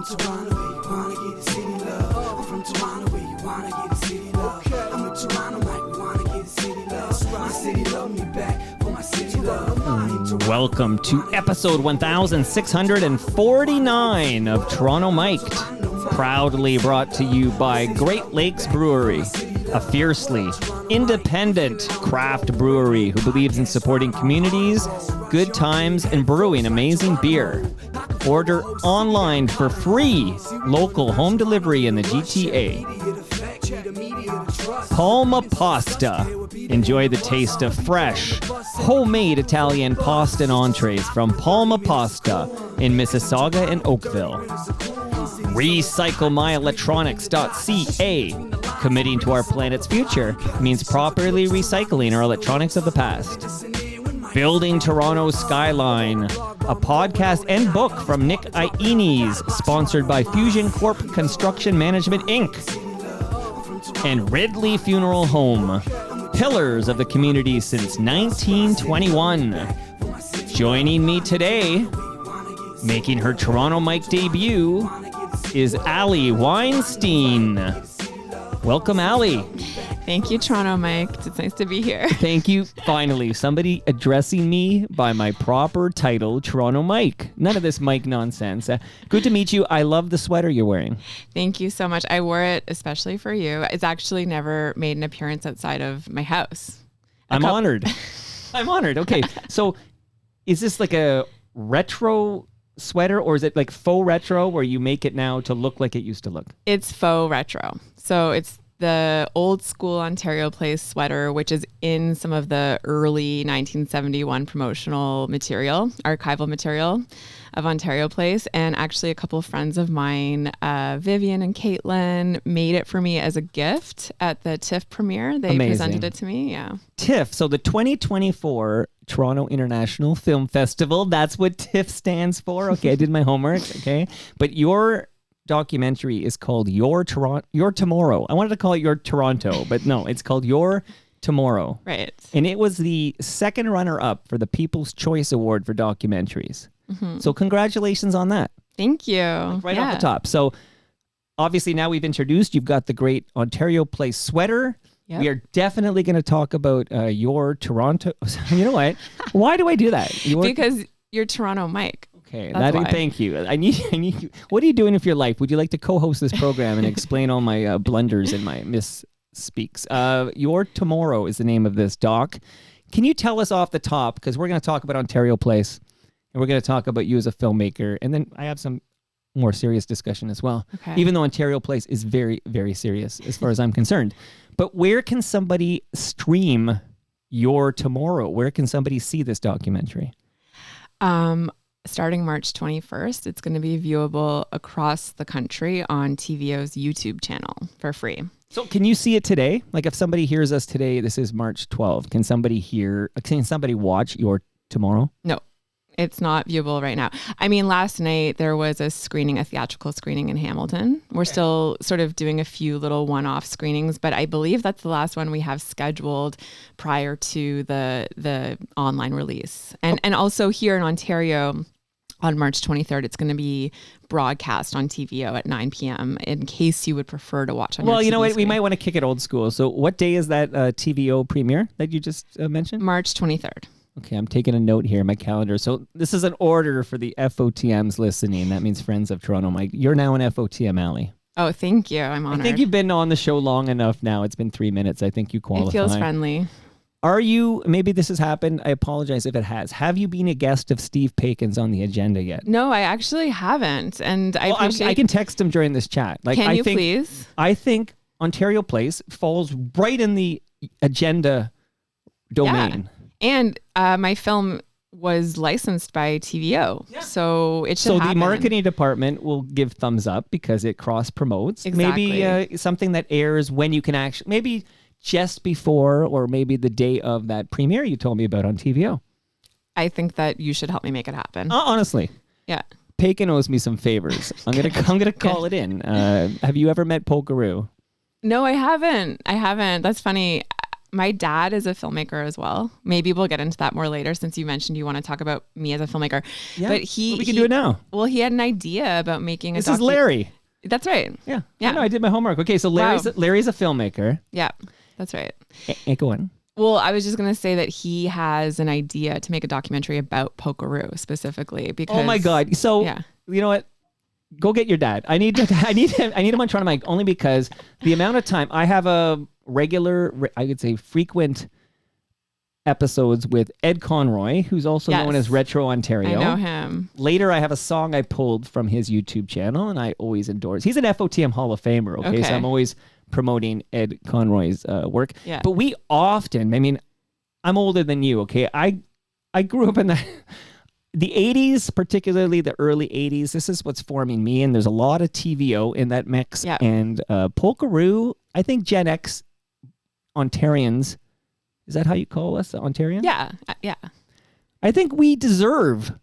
from Toronto, where you wanna get the city love. I'm from Toronto, where you wanna get the city love. I'm in Toronto, like we wanna get the city love. My city love me back for my city love. Welcome to episode 1649 of Toronto Mic'd, proudly brought to you by Great Lakes Brewery, a fiercely independent craft brewery who believes in supporting communities, good times, and brewing amazing beer. Order online for free local home delivery in the GTA. Palma Pasta. Enjoy the taste of fresh, homemade Italian pasta and entrees from Palma Pasta in Mississauga and Oakville. RecycleMyElectronics.ca. Committing to our planet's future means properly recycling our electronics of the past. Building Toronto's Skyline, a podcast and book from Nick Iones, sponsored by Fusion Corp Construction Management, Inc. And Ridley Funeral Home, pillars of the community since 1921. Joining me today, making her Toronto Mic debut, is Ali Weinstein. Welcome, Ali. Thank you, Toronto Mic. It's nice to be here. Thank you. Finally, somebody addressing me by my proper title, Toronto Mic. None of this mic nonsense. Good to meet you. I love the sweater you're wearing. Thank you so much. I wore it especially for you. It's actually never made an appearance outside of my house. I'm honored. I'm honored. Okay. So is this like a retro sweater, or is it like faux retro where you make it now to look like it used to look? It's faux retro. So it's the old school Ontario Place sweater, which is in some of the early 1971 promotional material, archival material of Ontario Place. And actually a couple of friends of mine, Vivian and Caitlin, made it for me as a gift at the TIFF premiere. They presented it to me. Yeah. TIFF. So the 2024 Toronto International Film Festival. That's what TIFF stands for. Okay. I did my homework. Okay. But your documentary is called Your Tomorrow. I wanted to call it Your Toronto, but no, it's called Your Tomorrow. Right. And it was the second runner-up for the People's Choice Award for documentaries. Mm-hmm. So congratulations on that. Thank you. Right off the top. So obviously now we've introduced, you've got the great Ontario Place sweater. Yep. We are definitely going to talk about your Toronto. You know what? Why do I do that? Because you're Toronto Mic. Okay, thank you. I need you. What are you doing with your life? Would you like to co-host this program and explain all my blunders and my misspeaks? Your Tomorrow is the name of this doc. Can you tell us off the top, because we're going to talk about Ontario Place, and we're going to talk about you as a filmmaker, and then I have some more serious discussion as well. Okay. Even though Ontario Place is very, very serious as far as I'm concerned. But where can somebody stream Your Tomorrow? Where can somebody see this documentary? Starting March 21st, it's going to be viewable across the country on TVO's YouTube channel for free. So can you see it today? Like if somebody hears us today, this is March 12th. Can somebody watch Your Tomorrow? No, it's not viewable right now. I mean, last night there was a theatrical screening in Hamilton. We're still sort of doing a few little one-off screenings, but I believe that's the last one we have scheduled prior to the online release. And also here in Ontario, on March 23rd, it's going to be broadcast on TVO at 9 p.m. in case you would prefer to watch on your TV you know what? screen. We might want to kick it old school. So what day is that TVO premiere that you just mentioned? March 23rd. Okay, I'm taking a note here in my calendar. So this is an order for the FOTMs listening. That means Friends of Toronto Mic. You're now an FOTM, Ali. Oh, thank you. I'm honored. I think you've been on the show long enough now. It's been 3 minutes. I think you qualify. It feels friendly. Are you, maybe this has happened, I apologize if it has. Have you been a guest of Steve Pakin's on the agenda yet? No, I actually haven't. And I appreciate... I can text him during this chat. Can you please? I think Ontario Place falls right in the agenda domain. Yeah. And my film was licensed by TVO. Yeah. So it should happen. The marketing department will give thumbs up because it cross-promotes. Exactly. Maybe something that airs when you can actually... Maybe just before or maybe the day of that premiere you told me about on TVO. I think that you should help me make it happen. Honestly. Yeah. Pakin owes me some favors. I'm gonna call it in. Have you ever met Polkaroo? No, I haven't. That's funny. my dad is a filmmaker as well. Maybe we'll get into that more later since you mentioned you want to talk about me as a filmmaker. Yeah, but we can do it now. Well, he had an idea about making This is Larry. That's right. Yeah. Yeah. No, I did my homework. Okay, so Larry's a filmmaker. Yeah, that's right. Go on. Well, I was just going to say that he has an idea to make a documentary about Pokeroo specifically because... Oh my God. So, you know what? Go get your dad. I need him on Toronto Mike only because the amount of time I have a regular, I would say frequent episodes with Ed Conroy, who's also known as Retro Ontario. I know him. Later, I have a song I pulled from his YouTube channel, and I always endorse. He's an FOTM Hall of Famer, okay? So I'm always promoting Ed Conroy's work. Yeah. But we often, I mean, I'm older than you, okay? I grew up in the 80s, particularly the early 80s. This is what's forming me, and there's a lot of TVO in that mix. Yeah. And Pokeroo, I think Gen X Ontarians, is that how you call us, Ontarians? Yeah. Yeah. I think we deserve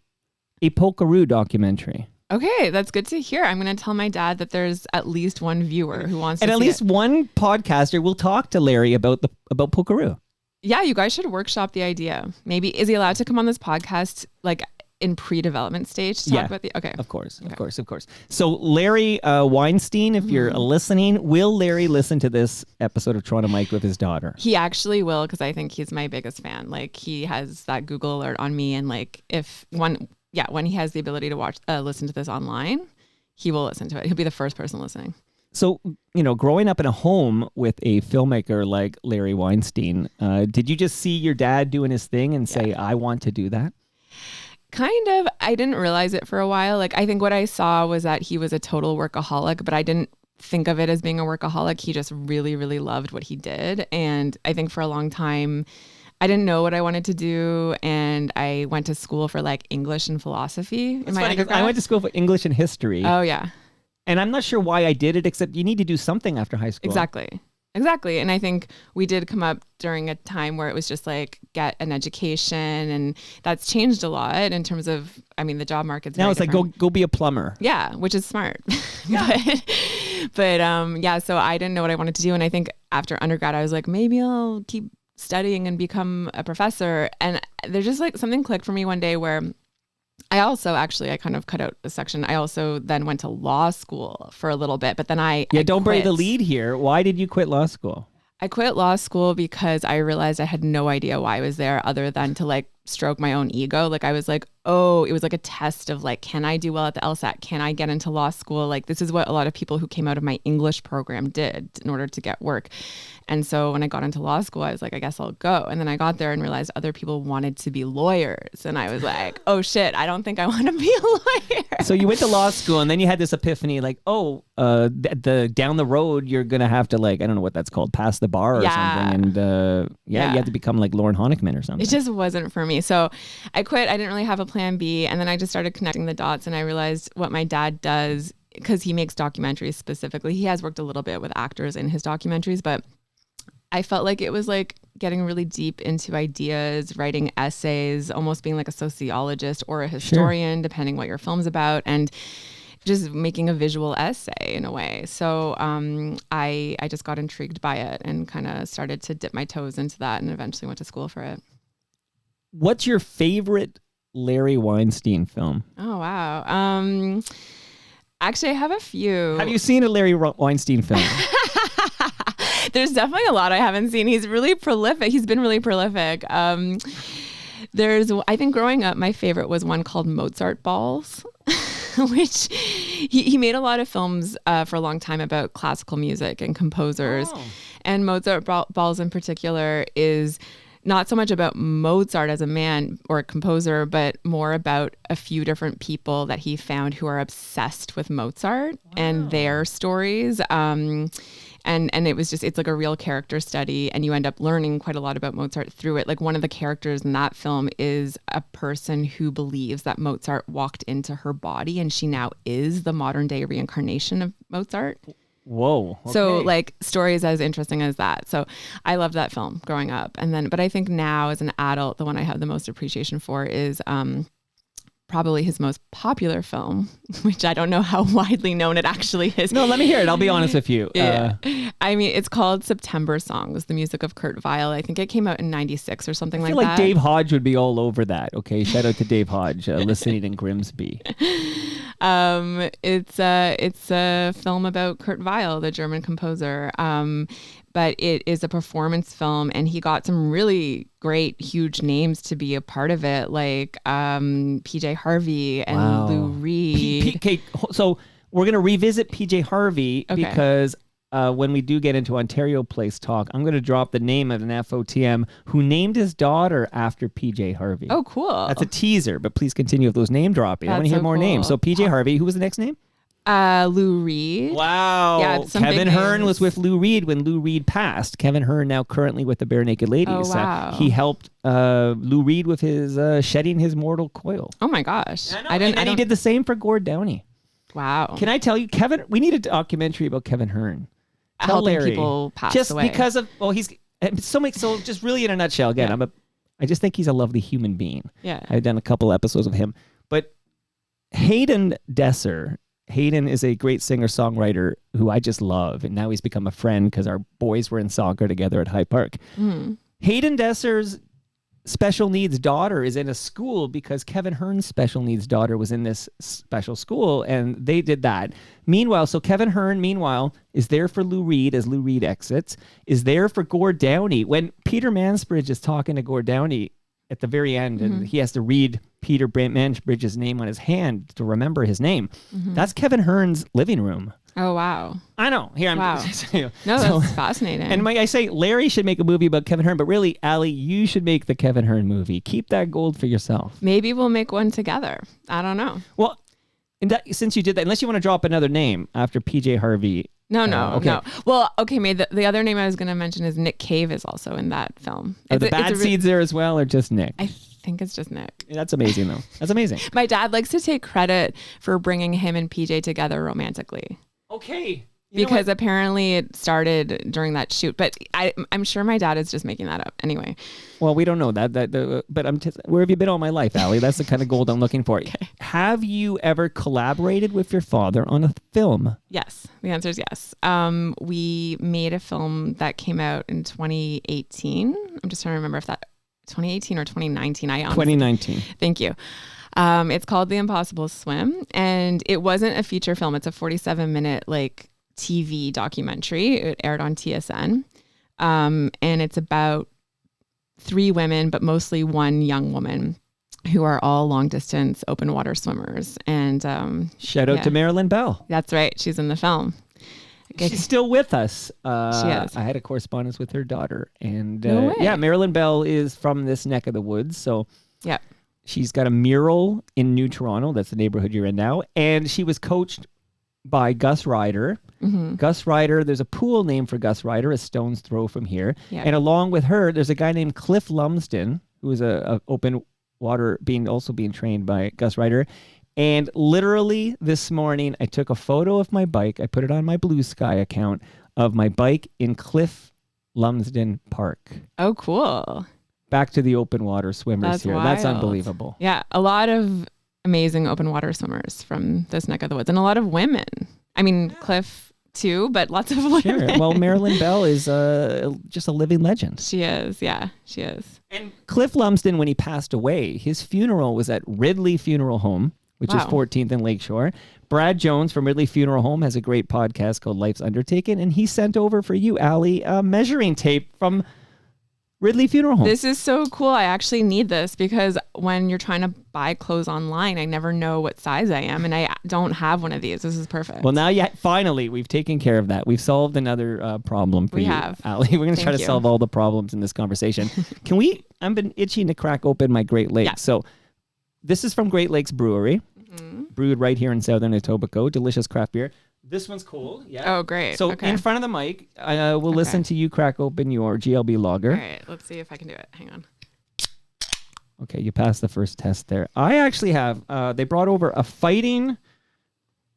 a Pokeroo documentary. Okay, that's good to hear. I'm going to tell my dad that there's at least one viewer who wants to see And at least one podcaster will talk to Larry about Pokeroo. Yeah, you guys should workshop the idea. Maybe, is he allowed to come on this podcast like in pre-development stage to talk about the... Okay. Of course. So Larry Weinstein, if you're listening, will Larry listen to this episode of Toronto Mike with his daughter? He actually will, because I think he's my biggest fan. Like, he has that Google alert on me, and like when he has the ability to listen to this online, he will listen to it. He'll be the first person listening. So, growing up in a home with a filmmaker like Larry Weinstein, did you just see your dad doing his thing and say, I want to do that? Kind of. I didn't realize it for a while. Like, I think what I saw was that he was a total workaholic, but I didn't think of it as being a workaholic. He just really, really loved what he did. And I think for a long time, I didn't know what I wanted to do. And I went to school for like English and philosophy. It's funny, 'cause I went to school for English and history. Oh, yeah. And I'm not sure why I did it, except you need to do something after high school. Exactly. And I think we did come up during a time where it was just like get an education, and that's changed a lot in terms of, I mean, the job market's now it's different. Like go be a plumber. Yeah, which is smart. Yeah. So I didn't know what I wanted to do. And I think after undergrad, I was like, maybe I'll keep studying and become a professor. And there's just like something clicked for me one day where I kind of cut out a section. I also then went to law school for a little bit, but then I don't bury the lead here. Why did you quit law school? I quit law school because I realized I had no idea why I was there other than to like stroke my own ego. Like I was like, oh, it was like a test of like, can I do well at the LSAT? Can I get into law school? Like this is what a lot of people who came out of my English program did in order to get work. And so when I got into law school, I was like, I guess I'll go. And then I got there and realized other people wanted to be lawyers. And I was like, oh shit, I don't think I want to be a lawyer. So you went to law school and then you had this epiphany like, the down the road, you're going to have to like, I don't know what that's called, pass the bar or something. And you had to become like Lauren Honickman or something. It just wasn't for me. So I quit. I didn't really have a plan B. And then I just started connecting the dots and I realized what my dad does, because he makes documentaries specifically. He has worked a little bit with actors in his documentaries, but I felt like it was like getting really deep into ideas, writing essays, almost being like a sociologist or a historian, depending what your film's about, and just making a visual essay in a way. So I just got intrigued by it and kind of started to dip my toes into that and eventually went to school for it. What's your favorite Larry Weinstein film? Oh, wow. Actually, I have a few. Have you seen a Larry Weinstein film? There's definitely a lot I haven't seen. He's really prolific. He's been really prolific. I think growing up, my favorite was one called Mozart Balls, which he made a lot of films for a long time about classical music and composers. Oh. And Mozart Balls in particular is not so much about Mozart as a man or a composer, but more about a few different people that he found who are obsessed with Mozart and their stories. And it was it's like a real character study, and you end up learning quite a lot about Mozart through it. Like one of the characters in that film is a person who believes that Mozart walked into her body and she now is the modern day reincarnation of Mozart. Whoa. Okay. So like stories as interesting as that. So I loved that film growing up. But I think now as an adult, the one I have the most appreciation for is probably his most popular film, which I don't know how widely known it actually is. No, let me hear it. I'll be honest with you. Yeah. I mean, it's called September Songs, the music of Kurt Weill. I think it came out in 96 or something I like feel that. like Dave Hodge would be all over that. Okay, shout out to Dave Hodge, listening in Grimsby. It's a film about Kurt Weill, the German composer. But it is a performance film, and he got some really great, huge names to be a part of it, like PJ Harvey and Lou Reed. So we're going to revisit PJ Harvey because when we do get into Ontario Place talk, I'm going to drop the name of an FOTM who named his daughter after PJ Harvey. Oh, cool. That's a teaser, but please continue with those name dropping. I want to hear more names. So PJ Harvey, who was the next name? Lou Reed. Wow. Yeah, Kevin Hearn was with Lou Reed when Lou Reed passed. Kevin Hearn now currently with the Bare Naked Ladies. Oh, wow. He helped Lou Reed with his shedding his mortal coil. Oh my gosh. I know. And he did the same for Gord Downey. Wow. Can I tell you, Kevin, we need a documentary about Kevin Hearn. Helping people pass just away. Because of, he's so just really in a nutshell, again, I just think he's a lovely human being. Yeah. I've done a couple episodes of him. But Hayden is a great singer-songwriter who I just love, and now he's become a friend because our boys were in soccer together at High Park. Hayden Desser's special needs daughter is in a school because Kevin Hearn's special needs daughter was in this special school, and they did that. Meanwhile, so Kevin Hearn, is there for Lou Reed as Lou Reed exits, is there for Gord Downey. When Peter Mansbridge is talking to Gord Downey at the very end, and he has to read Peter Mansbridge's name on his hand to remember his name. That's Kevin Hearn's living room. Oh, wow. I know. Here, wow. No, that's fascinating. And I say Larry should make a movie about Kevin Hearn, but really, Allie, you should make the Kevin Hearn movie. Keep that gold for yourself. Maybe we'll make one together. I don't know. Well, since you did that, unless you want to drop another name after PJ Harvey. No. Well, okay, the other name I was going to mention is Nick Cave is also in that film. Are the bad seeds there as well, or just Nick? I think it's just Nick. That's amazing, though. That's amazing. My dad likes to take credit for bringing him and PJ together romantically. Okay. Because apparently it started during that shoot, but I'm sure my dad is just making that up anyway. Well, we don't know that. But where have you been all my life, Allie? That's the kind of gold I'm looking for. Okay. Have you ever collaborated with your father on a film? Yes, the answer is yes. We made a film that came out in 2018. I'm just trying to remember if that 2018 or 2019. 2019. Thank you. It's called The Impossible Swim, and it wasn't a feature film. It's a 47-minute TV documentary. It aired on TSN, and it's about 3 women, but mostly one young woman, who are all long-distance open water swimmers. And shout out to Marilyn Bell. That's right. She's in the film. She's still with us. She is. I had a correspondence with her daughter, and No way. Marilyn Bell is from this neck of the woods. So yeah, she's got a mural in New Toronto. That's the neighborhood you're in now, and she was coached by Gus Ryder. Gus Ryder, there's a pool named for Gus Ryder, a stone's throw from here. Yep. And along with her, there's a guy named Cliff Lumsden, who is a open water being trained by Gus Ryder. And literally this morning, I took a photo of my bike. I put it on my Blue Sky account of my bike in Cliff Lumsden Park. Oh, cool. Back to the open water swimmers. That's here. wild. That's unbelievable. Yeah, a lot of amazing open water swimmers from this neck of the woods, and a lot of women. I mean, Cliff too, but lots of women. Sure. Well, Marilyn Bell is just a living legend. She is. Yeah, she is. And Cliff Lumsden, when he passed away, his funeral was at Ridley Funeral Home, which is 14th and Lakeshore. Brad Jones from Ridley Funeral Home has a great podcast called Life's Undertaken, and he sent over for you, Allie, a measuring tape from Ridley Funeral Home. This is so cool. I actually need this because when you're trying to buy clothes online, I never know what size I am, and I don't have one of these. This is perfect. Well, now finally, we've taken care of that. We've solved another problem for you, Allie. We're going to try to solve all the problems in this conversation. I've been itching to crack open my Great Lakes. Yeah. So this is from Great Lakes Brewery, brewed right here in Southern Etobicoke. Delicious craft beer. This one's cool. Yeah. Oh, great. So in front of the mic, we'll listen to you crack open your GLB lager. All right. Let's see if I can do it. Hang on. Okay, you passed the first test there. I actually have, they brought over a fighting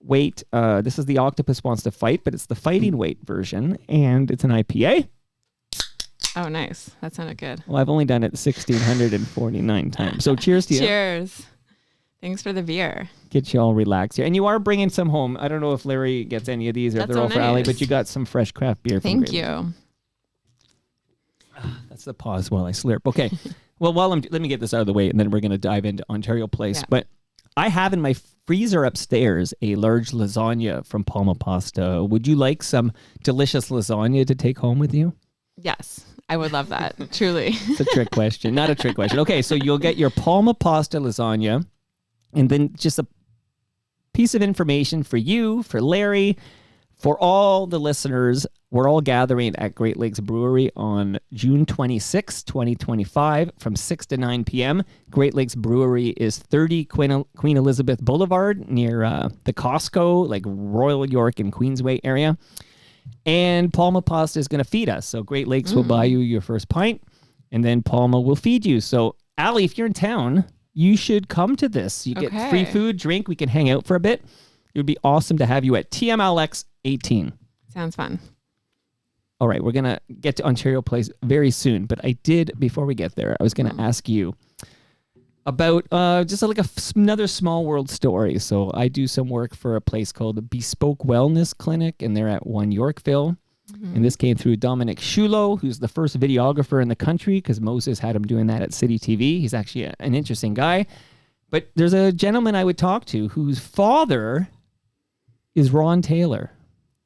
weight. This is the Octopus Wants to Fight, but it's the fighting weight version, and it's an IPA. Oh, nice. That sounded good. Well, I've only done it 1,649 times. So cheers to you. Cheers. Thanks for the beer. Get you all relaxed here. And you are bringing some home. I don't know if Larry gets any of these or if they're all for Allie, but you got some fresh craft beer. Thank you. That's the pause while I slurp. Okay. Well, let me get this out of the way, and then we're going to dive into Ontario Place. Yeah. But I have in my freezer upstairs a large lasagna from Palma Pasta. Would you like some delicious lasagna to take home with you? Yes, I would love that. Truly. It's a trick question. Not a trick question. Okay, so you'll get your Palma Pasta lasagna, and then just a piece of information for you, for Larry, for all the listeners. We're all gathering at Great Lakes Brewery on June 26, 2025 from 6 to 9 p.m. Great Lakes Brewery is 30 Queen Elizabeth Boulevard near the Costco, like Royal York and Queensway area. And Palma Pasta is going to feed us. So Great Lakes will buy you your first pint, and then Palma will feed you. So, Allie, if you're in town, you should come to this. You get free food, drink. We can hang out for a bit. It would be awesome to have you at TMLX 18. Sounds fun. All right, we're going to get to Ontario Place very soon. But I did, before we get there, I was going to ask you about just like another small world story. So I do some work for a place called the Bespoke Wellness Clinic, and they're at 1 Yorkville. And this came through Dominic Shulo, who's the first videographer in the country, because Moses had him doing that at City TV. He's actually an interesting guy. But there's a gentleman I would talk to whose father is Ron Taylor.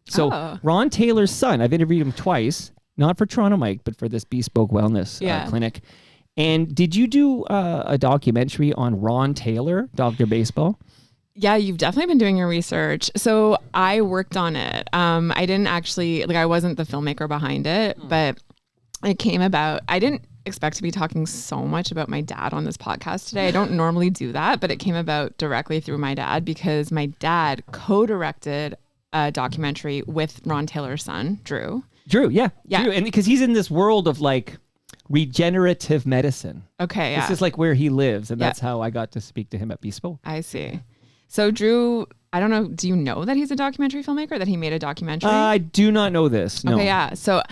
So Ron Taylor's son, I've interviewed him twice, not for Toronto Mike, but for this Bespoke Wellness clinic. And did you do a documentary on Ron Taylor, Dr. Baseball? Yeah, you've definitely been doing your research. So I worked on it. I didn't actually, I wasn't the filmmaker behind it, but it came about. I didn't expect to be talking so much about my dad on this podcast today. I don't normally do that, but it came about directly through my dad because my dad co-directed a documentary with Ron Taylor's son, Drew. Drew, yeah. Drew, and because he's in this world of regenerative medicine. Okay, yeah. This is where he lives, and that's how I got to speak to him at Bespoke. I see. So Drew, I don't know, do you know that he's a documentary filmmaker, that he made a documentary? I do not know this, no. Okay, yeah. So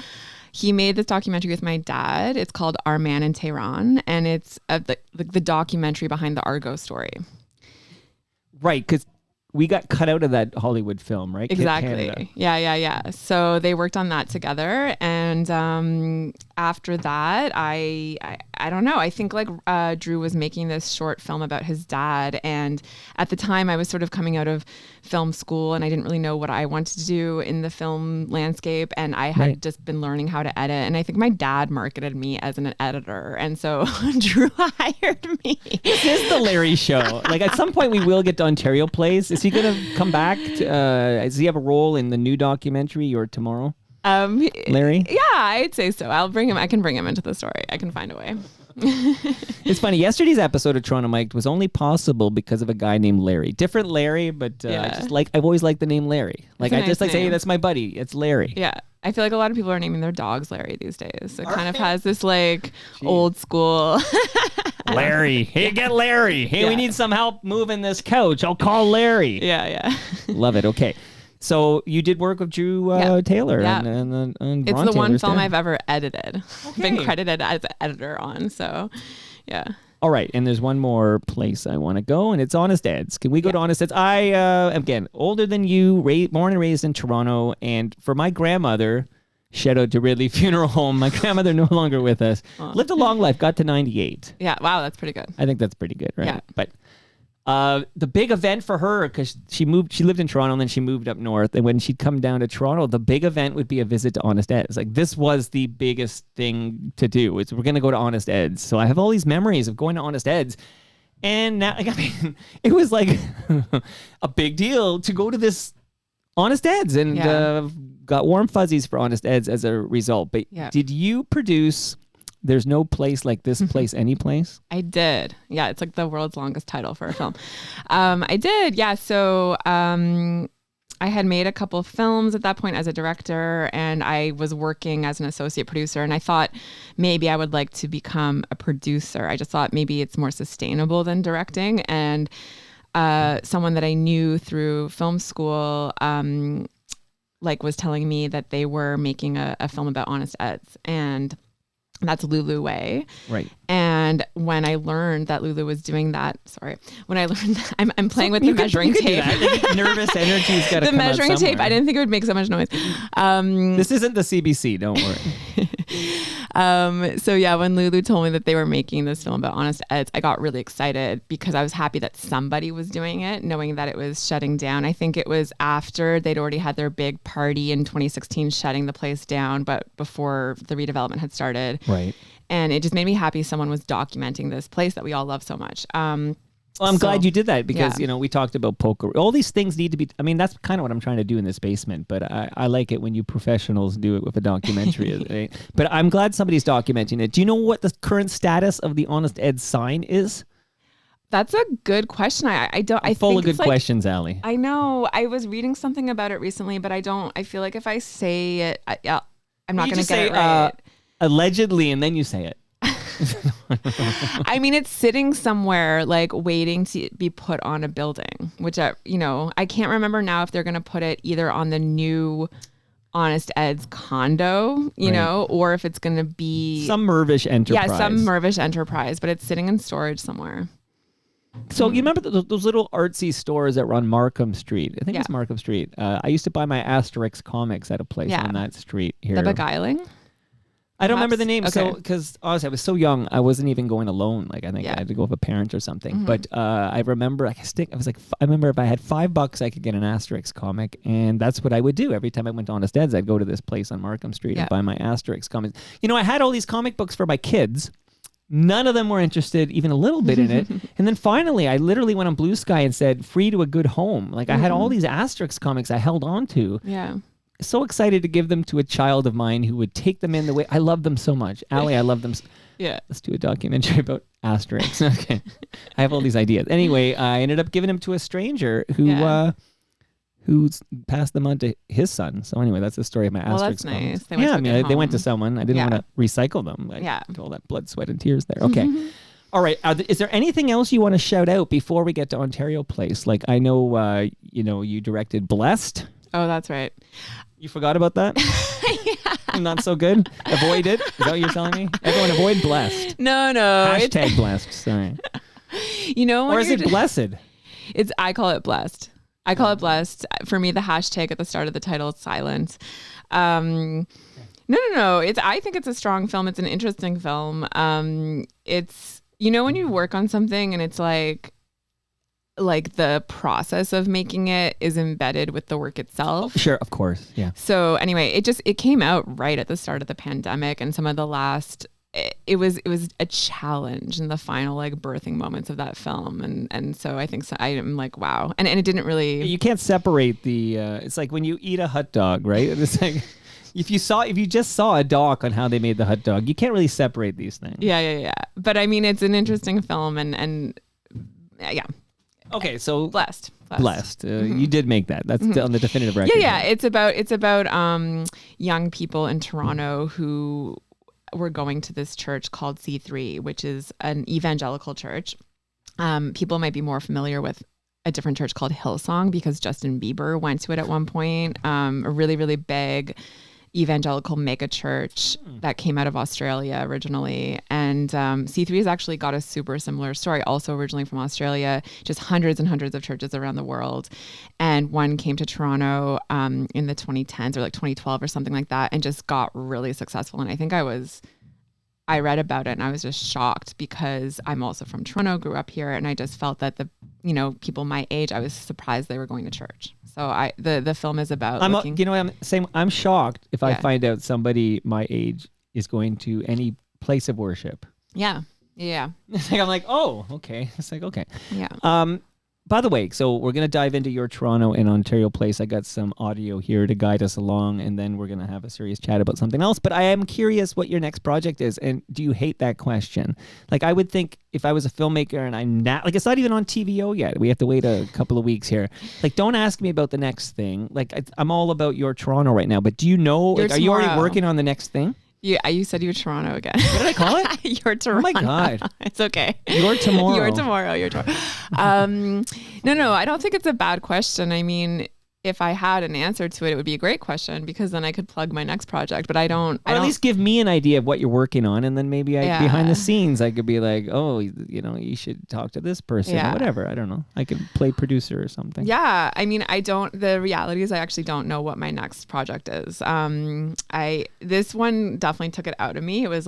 he made this documentary with my dad. It's called Our Man in Tehran, and it's the documentary behind the Argo story. Right, because we got cut out of that Hollywood film, right? Exactly. Yeah. So they worked on that together, and after that, I don't know. I think Drew was making this short film about his dad, and at the time, I was sort of coming out of film school, and I didn't really know what I wanted to do in the film landscape, and I had just been learning how to edit, and I think my dad marketed me as an editor, and so Drew hired me. This is the Larry Show. At some point, we will get to Ontario Place. Is he going to come back? Does he have a role in the new documentary or tomorrow? Larry? Yeah, I'd say so. I'll bring him. I can bring him into the story. I can find a way. It's funny. Yesterday's episode of Toronto Mike was only possible because of a guy named Larry. Different Larry, but I've always liked the name Larry. I just say, hey, that's my buddy. It's Larry. Yeah. I feel like a lot of people are naming their dogs Larry these days. It kind of has this old school. Larry. Hey, get Larry. Hey, we need some help moving this couch. I'll call Larry. Yeah. Love it. Okay. So you did work with Drew Taylor and it's Ron the one Taylor's film dad. I've ever edited. Okay. Been credited as an editor on. So, yeah. All right, and there's one more place I want to go, and it's Honest Ed's. Can we go to Honest Ed's? I am, again, older than you, born and raised in Toronto, and for my grandmother, shout out to Ridley Funeral Home, my grandmother no longer with us, lived a long life, got to 98. Yeah, wow, that's pretty good. I think that's pretty good, right? Yeah. But the big event for her, because she lived in Toronto and then she moved up north, and when she'd come down to Toronto, the big event would be a visit to Honest Ed's. this was the biggest thing to do. We're going to go to Honest Ed's. So I have all these memories of going to Honest Ed's, and now it was a big deal to go to this Honest Ed's, and got warm fuzzies for Honest Ed's as a result. But did you produce There's No Place Like This Place Any Place? I did. Yeah, it's the world's longest title for a film. I did. Yeah. So I had made a couple of films at that point as a director, and I was working as an associate producer, and I thought maybe I would like to become a producer. I just thought maybe it's more sustainable than directing. And someone that I knew through film school was telling me that they were making a film about Honest Ed's, and that's Lulu Way. Right. And And when I learned that Lulu was doing that, when I learned that I'm playing with the measuring tape. Like, nervous energy's got to come out measuring tape. somewhere. I didn't think it would make so much noise. This isn't the CBC, don't worry. So yeah, when Lulu told me that they were making this film about Honest Eds, I got really excited because I was happy that somebody was doing it, knowing that it was shutting down. I think it was after they'd already had their big party in 2016 shutting the place down, but before the redevelopment had started. Right. And it just made me happy someone was documenting this place that we all love so much. Well, I'm glad you did that because, yeah. we talked about poker. All these things need to be, that's kind of what I'm trying to do in this basement, but I like it when you professionals do it with a documentary. Right? But I'm glad somebody's documenting it. Do you know what the current status of the Honest Ed sign is? That's a good question. I don't. I'm full of good questions, Allie. I know. I was reading something about it recently, but I feel like if I say it, I'm not going to get it right. Allegedly, and then you say it. I mean, it's sitting somewhere like waiting to be put on a building, which, I can't remember now if they're going to put it either on the new Honest Ed's condo, or if it's going to be some Mervish enterprise. Yeah, some Mervish enterprise, but it's sitting in storage somewhere. So you remember those little artsy stores that were on Markham Street? I think it's Markham Street. I used to buy my Asterix comics at a place on that street here. The Beguiling? I don't remember the name. Okay. So, because honestly, I was so young, I wasn't even going alone. Like, I think I had to go with a parent or something. Mm-hmm. But I remember, I remember if I had $5, I could get an Asterix comic, and that's what I would do every time I went to Honest Ed's. I'd go to this place on Markham Street and buy my Asterix comics. I had all these comic books for my kids. None of them were interested even a little bit in it. And then finally, I literally went on Blue Sky and said, "Free to a good home." Like, I had all these Asterix comics I held on to. Yeah. So excited to give them to a child of mine who would take them in the way. I love them so much. Allie, I love them. Yeah. Let's do a documentary about Asterix. Okay. I have all these ideas. Anyway, I ended up giving them to a stranger who passed them on to his son. So anyway, that's the story of my Asterix. Well, that's nice. They went to someone. I didn't want to recycle them. All that blood, sweat, and tears there. Okay. All right. Is there anything else you want to shout out before we get to Ontario Place? Like, I know, you directed Blessed. Oh, that's right. You forgot about that? Not so good? Avoid it? Is that what you're telling me? Everyone avoid Blessed. No. Hashtag Blessed. Sorry. Or is it Blessed? I call it Blessed. I call it Blessed. For me, the hashtag at the start of the title is silent. No. I think it's a strong film. It's an interesting film. It's, when you work on something and it's like the process of making it is embedded with the work itself. Sure, of course. Yeah. So anyway, it came out right at the start of the pandemic, and some of the last, it was a challenge in the final birthing moments of that film. And so I think I'm like, wow. And it didn't really. You can't separate the, it's like when you eat a hot dog, right? It's like, if you just saw a doc on how they made the hot dog, you can't really separate these things. Yeah. But I mean, it's an interesting film and yeah. Okay, so Blessed. You did make that. That's on the definitive record. Yeah. It's about young people in Toronto who were going to this church called C3, which is an evangelical church. People might be more familiar with a different church called Hillsong because Justin Bieber went to it at one point. A really, really big evangelical mega church that came out of Australia originally. And C3 has actually got a super similar story, also originally from Australia, just hundreds and hundreds of churches around the world. And one came to Toronto in the 2010s or 2012 or something like that and just got really successful. And I think I read about it and I was just shocked because I'm also from Toronto, grew up here, and I just felt that the people my age, I was surprised they were going to church. So the film is about I'm shocked if I find out somebody my age is going to any place of worship. Yeah. It's like, I'm like, oh, okay. It's like, okay. Yeah. By the way, so we're going to dive into your Toronto and Ontario Place. I got some audio here to guide us along, and then we're going to have a serious chat about something else. But I am curious what your next project is, and do you hate that question? Like, I would think if I was a filmmaker and I'm not, it's not even on TVO yet. We have to wait a couple of weeks here. Like, don't ask me about the next thing. Like, I'm all about your Toronto right now, but do you know, are you already working on the next thing? Yeah, you said you were Toronto again. What did I call it? You're Toronto. Oh my God. It's okay. You're tomorrow. You're tomorrow. No, I don't think it's a bad question. I mean, if I had an answer to it, it would be a great question because then I could plug my next project. But I don't. Or at least give me an idea of what you're working on, and then maybe behind the scenes I could be like, oh, you should talk to this person or whatever. I don't know. I could play producer or something. Yeah, I mean, the reality is I actually don't know what my next project is. This one definitely took it out of me. It was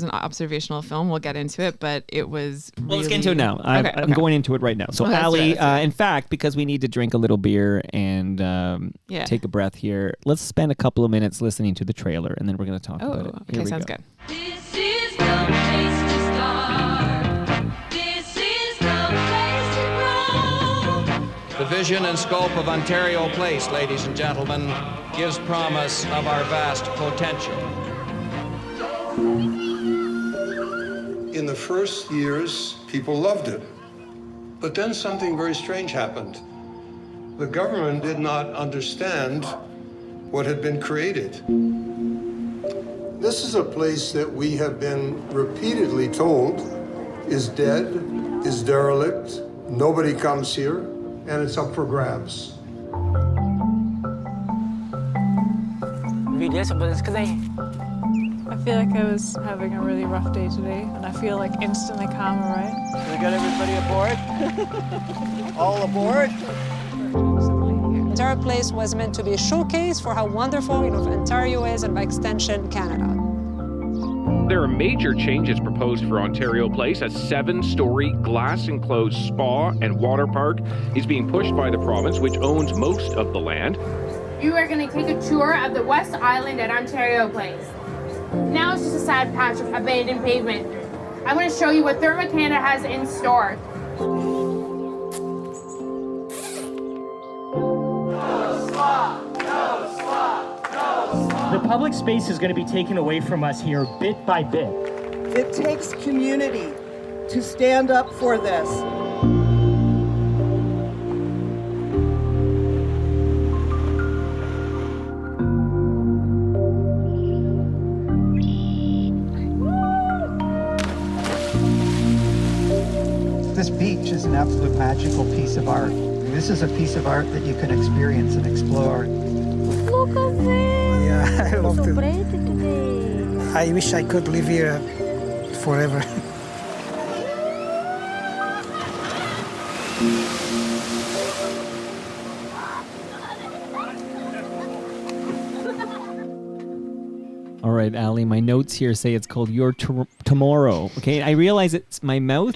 an observational film. We'll get into it, but it was really... Well, let's get into it now. I'm going into it right now. So, Ali, in fact, because we need to drink a little beer and take a breath here, let's spend a couple of minutes listening to the trailer, and then we're going to talk about it. Okay, sounds good. This is the place to start. This is the place to grow. The vision and scope of Ontario Place, ladies and gentlemen, gives promise of our vast potential. In the first years, people loved it. But then something very strange happened. The government did not understand what had been created. This is a place that we have been repeatedly told is dead, is derelict, nobody comes here, and it's up for grabs. I feel like I was having a really rough day today, and I feel like instantly calm, all right? We got everybody aboard? All aboard? Ontario Place was meant to be a showcase for how wonderful, Ontario is, and by extension, Canada. There are major changes proposed for Ontario Place. A 7-story glass-enclosed spa and water park is being pushed by the province, which owns most of the land. You are going to take a tour of the West Island at Ontario Place. Now it's just a sad patch of abandoned pavement. I'm going to show you what Thermo Canada has in store. The public space is going to be taken away from us here bit by bit. It takes community to stand up for this. This beach is an absolute magical piece of art. This is a piece of art that you can experience and explore. Look at this! Yeah, I love so it. pretty today. I wish I could live here forever. All right, Ali, my notes here say it's called Your Tomorrow. Okay, I realize it's my mouth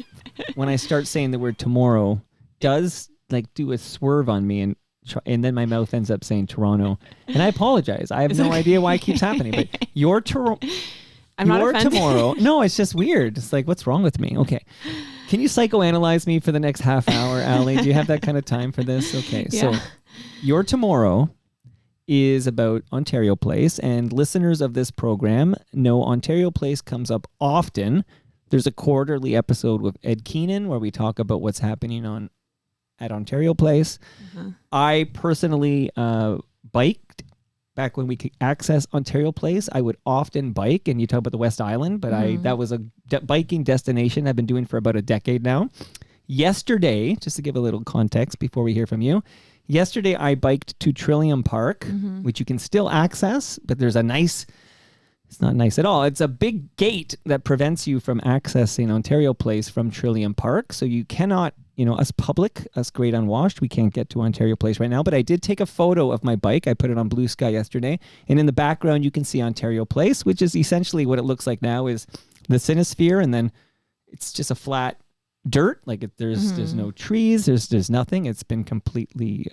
when I start saying the word tomorrow does do a swerve on me, and then my mouth ends up saying Toronto, and I apologize. I have no idea why it keeps happening, but Your Tomorrow. No, it's just weird. It's like, what's wrong with me? Okay, can you psychoanalyze me for the next half hour, Ali? Do you have that kind of time for this? Okay, yeah. So Your Tomorrow is about Ontario Place, and listeners of this program know Ontario Place comes up often. There's a quarterly episode with Ed Keenan where we talk about what's happening at Ontario Place. Uh-huh. I personally biked back when we could access Ontario Place. I would often bike, and you talk about the West Island, but that was a biking destination I've been doing for about a decade now. Yesterday, just to give a little context before we hear from you, yesterday I biked to Trillium Park, which you can still access, but there's it's not nice at all. It's a big gate that prevents you from accessing Ontario Place from Trillium Park. So you cannot, us great unwashed, we can't get to Ontario Place right now. But I did take a photo of my bike. I put it on Blue Sky yesterday. And in the background, you can see Ontario Place, which is essentially what it looks like now is the Cinesphere. And then it's just a flat dirt. There's no trees. There's nothing. It's been completely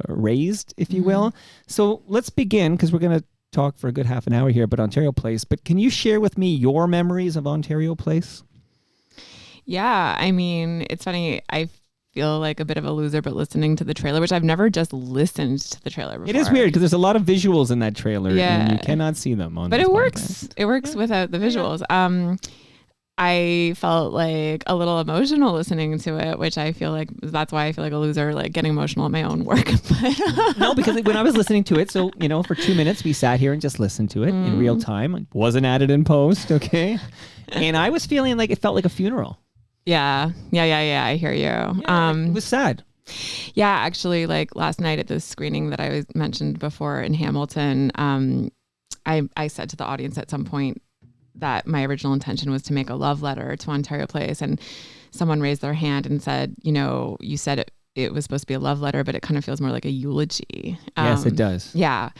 raised, if you will. So let's begin, because we're going to talk for a good half an hour here about Ontario Place. But can you share with me your memories of Ontario Place? Yeah, I mean, it's funny. I feel like a bit of a loser, but listening to the trailer, which I've never just listened to the trailer before. It is weird because there's a lot of visuals in that trailer, yeah, and you cannot see them on. But this it podcast. works. It works without the visuals. I felt like a little emotional listening to it, which I feel like that's why I feel like a loser, like getting emotional at my own work. But no, because when I was listening to it, so, for 2 minutes, we sat here and just listened to it in real time. It wasn't added in post, okay? And I was feeling like it felt like a funeral. Yeah. I hear you. Yeah, it was sad. Yeah, actually, like last night at this screening that I mentioned before in Hamilton, I said to the audience at some point that my original intention was to make a love letter to Ontario Place, and someone raised their hand and said, you said it was supposed to be a love letter, but it kind of feels more like a eulogy. Yes, it does. Yeah,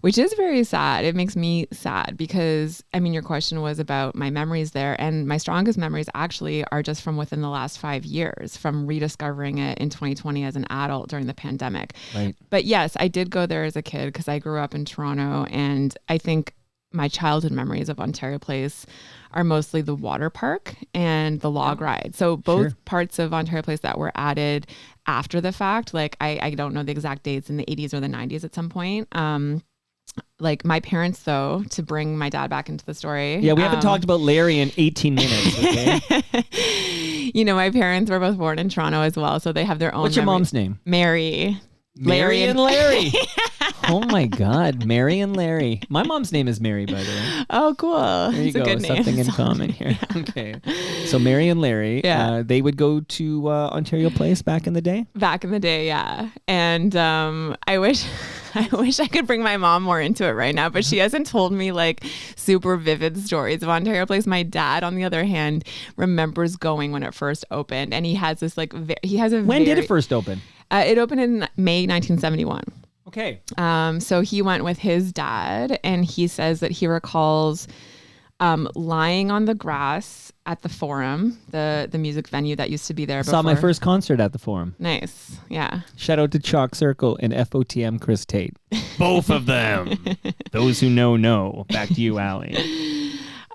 which is very sad. It makes me sad because, your question was about my memories there, and my strongest memories actually are just from within the last 5 years, from rediscovering it in 2020 as an adult during the pandemic. Right. But yes, I did go there as a kid because I grew up in Toronto, and I think my childhood memories of Ontario Place are mostly the water park and the log ride. So both parts of Ontario Place that were added after the fact, like I don't know the exact dates, in the 80s or the 90s at some point. Like my parents, though, to bring my dad back into the story. Yeah, we haven't talked about Larry in 18 minutes, okay? My parents were both born in Toronto as well, so they have their own What's your memories. mom's name? Mary. Mary and Larry. Oh my God, Mary and Larry. My mom's name is Mary, by the way. Oh, cool. There you It's a go. good name. Something in common here. Okay. So Mary and Larry, they would go to Ontario Place back in the day? Back in the day, yeah. And I wish I could bring my mom more into it right now, but she hasn't told me like super vivid stories of Ontario Place. My dad, on the other hand, remembers going when it first opened, and he has this like When did it first open? It opened in May 1971. Okay. So he went with his dad, and he says that he recalls lying on the grass at the Forum, the music venue that used to be there before. Saw my first concert at the Forum. Nice. Yeah. Shout out to Chalk Circle and FOTM Chris Tate. Both of them. Those who know. Back to you, Allie.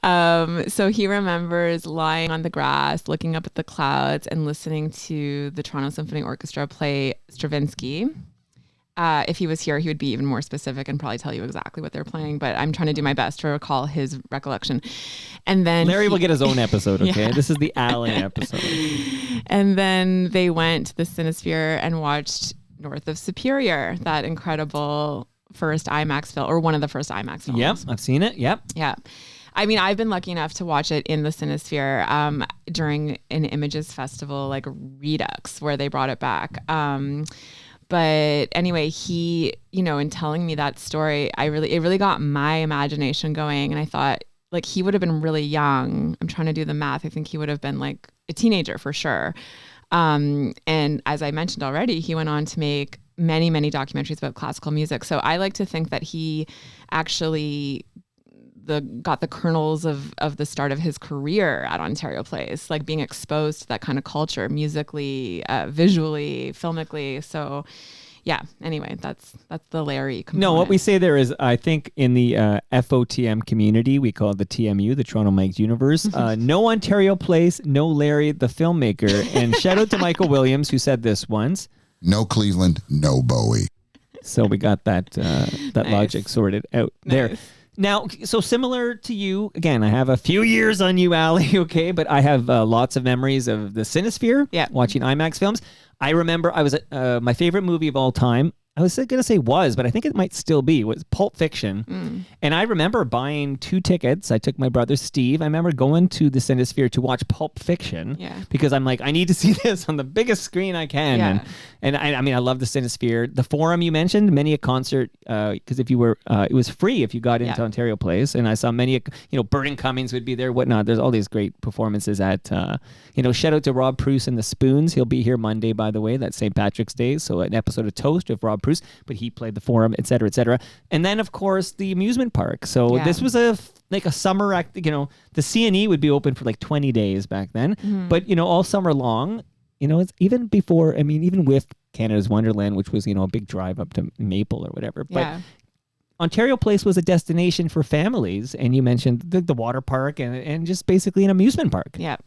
So he remembers lying on the grass, looking up at the clouds, and listening to the Toronto Symphony Orchestra play Stravinsky. If he was here, he would be even more specific and probably tell you exactly what they're playing, but I'm trying to do my best to recall his recollection. And then Larry will get his own episode, okay? Yeah. This is the Allie episode. And then they went to the Cinesphere and watched North of Superior, that incredible first IMAX film, or one of the first IMAX films. Yep, I've seen it. Yep. Yeah. I've been lucky enough to watch it in the Cinesphere during an Images Festival, like Redux, where they brought it back. But anyway, he, in telling me that story, it really got my imagination going. And I thought, like, he would have been really young. I'm trying to do the math. I think he would have been like a teenager for sure. And as I mentioned already, he went on to make many, many documentaries about classical music. So I like to think that he actually got the kernels of the start of his career at Ontario Place, like being exposed to that kind of culture musically, visually, filmically. So yeah, anyway, that's the Larry component. No, what we say there is, I think in the FOTM community, we call it the TMU, the Toronto Mike's Universe. No Ontario Place, no Larry, the filmmaker. And shout out to Michael Williams, who said this once. No Cleveland, no Bowie. So we got that Nice. logic sorted out there. Nice. Now, so similar to you, again, I have a few years on you, Allie, okay? But I have lots of memories of the Cinesphere, watching IMAX films. I remember I was at my favorite movie of all time. I was going to say but I think it might still be, was Pulp Fiction. And I remember buying 2 tickets. I took my brother Steve. I remember going to the Cinesphere to watch Pulp Fiction because I'm like, I need to see this on the biggest screen I can. Yeah. And I love the Cinesphere. The Forum you mentioned, many a concert, because if you were, it was free if you got into Ontario Place. And I saw many, Burton Cummings would be there, whatnot. There's all these great performances at, shout out to Rob Pruce and the Spoons. He'll be here Monday, by the way. That's St. Patrick's Day. So an episode of Toast with Rob Pruce, but he played the Forum, et cetera, et cetera. And then, of course, the amusement park. So this was a summer act, the CNE would be open for like 20 days back then. But, all summer long, it's even before, even with Canada's Wonderland, which was, a big drive up to Maple or whatever. But Ontario Place was a destination for families. And you mentioned the water park and just basically an amusement park. Yeah,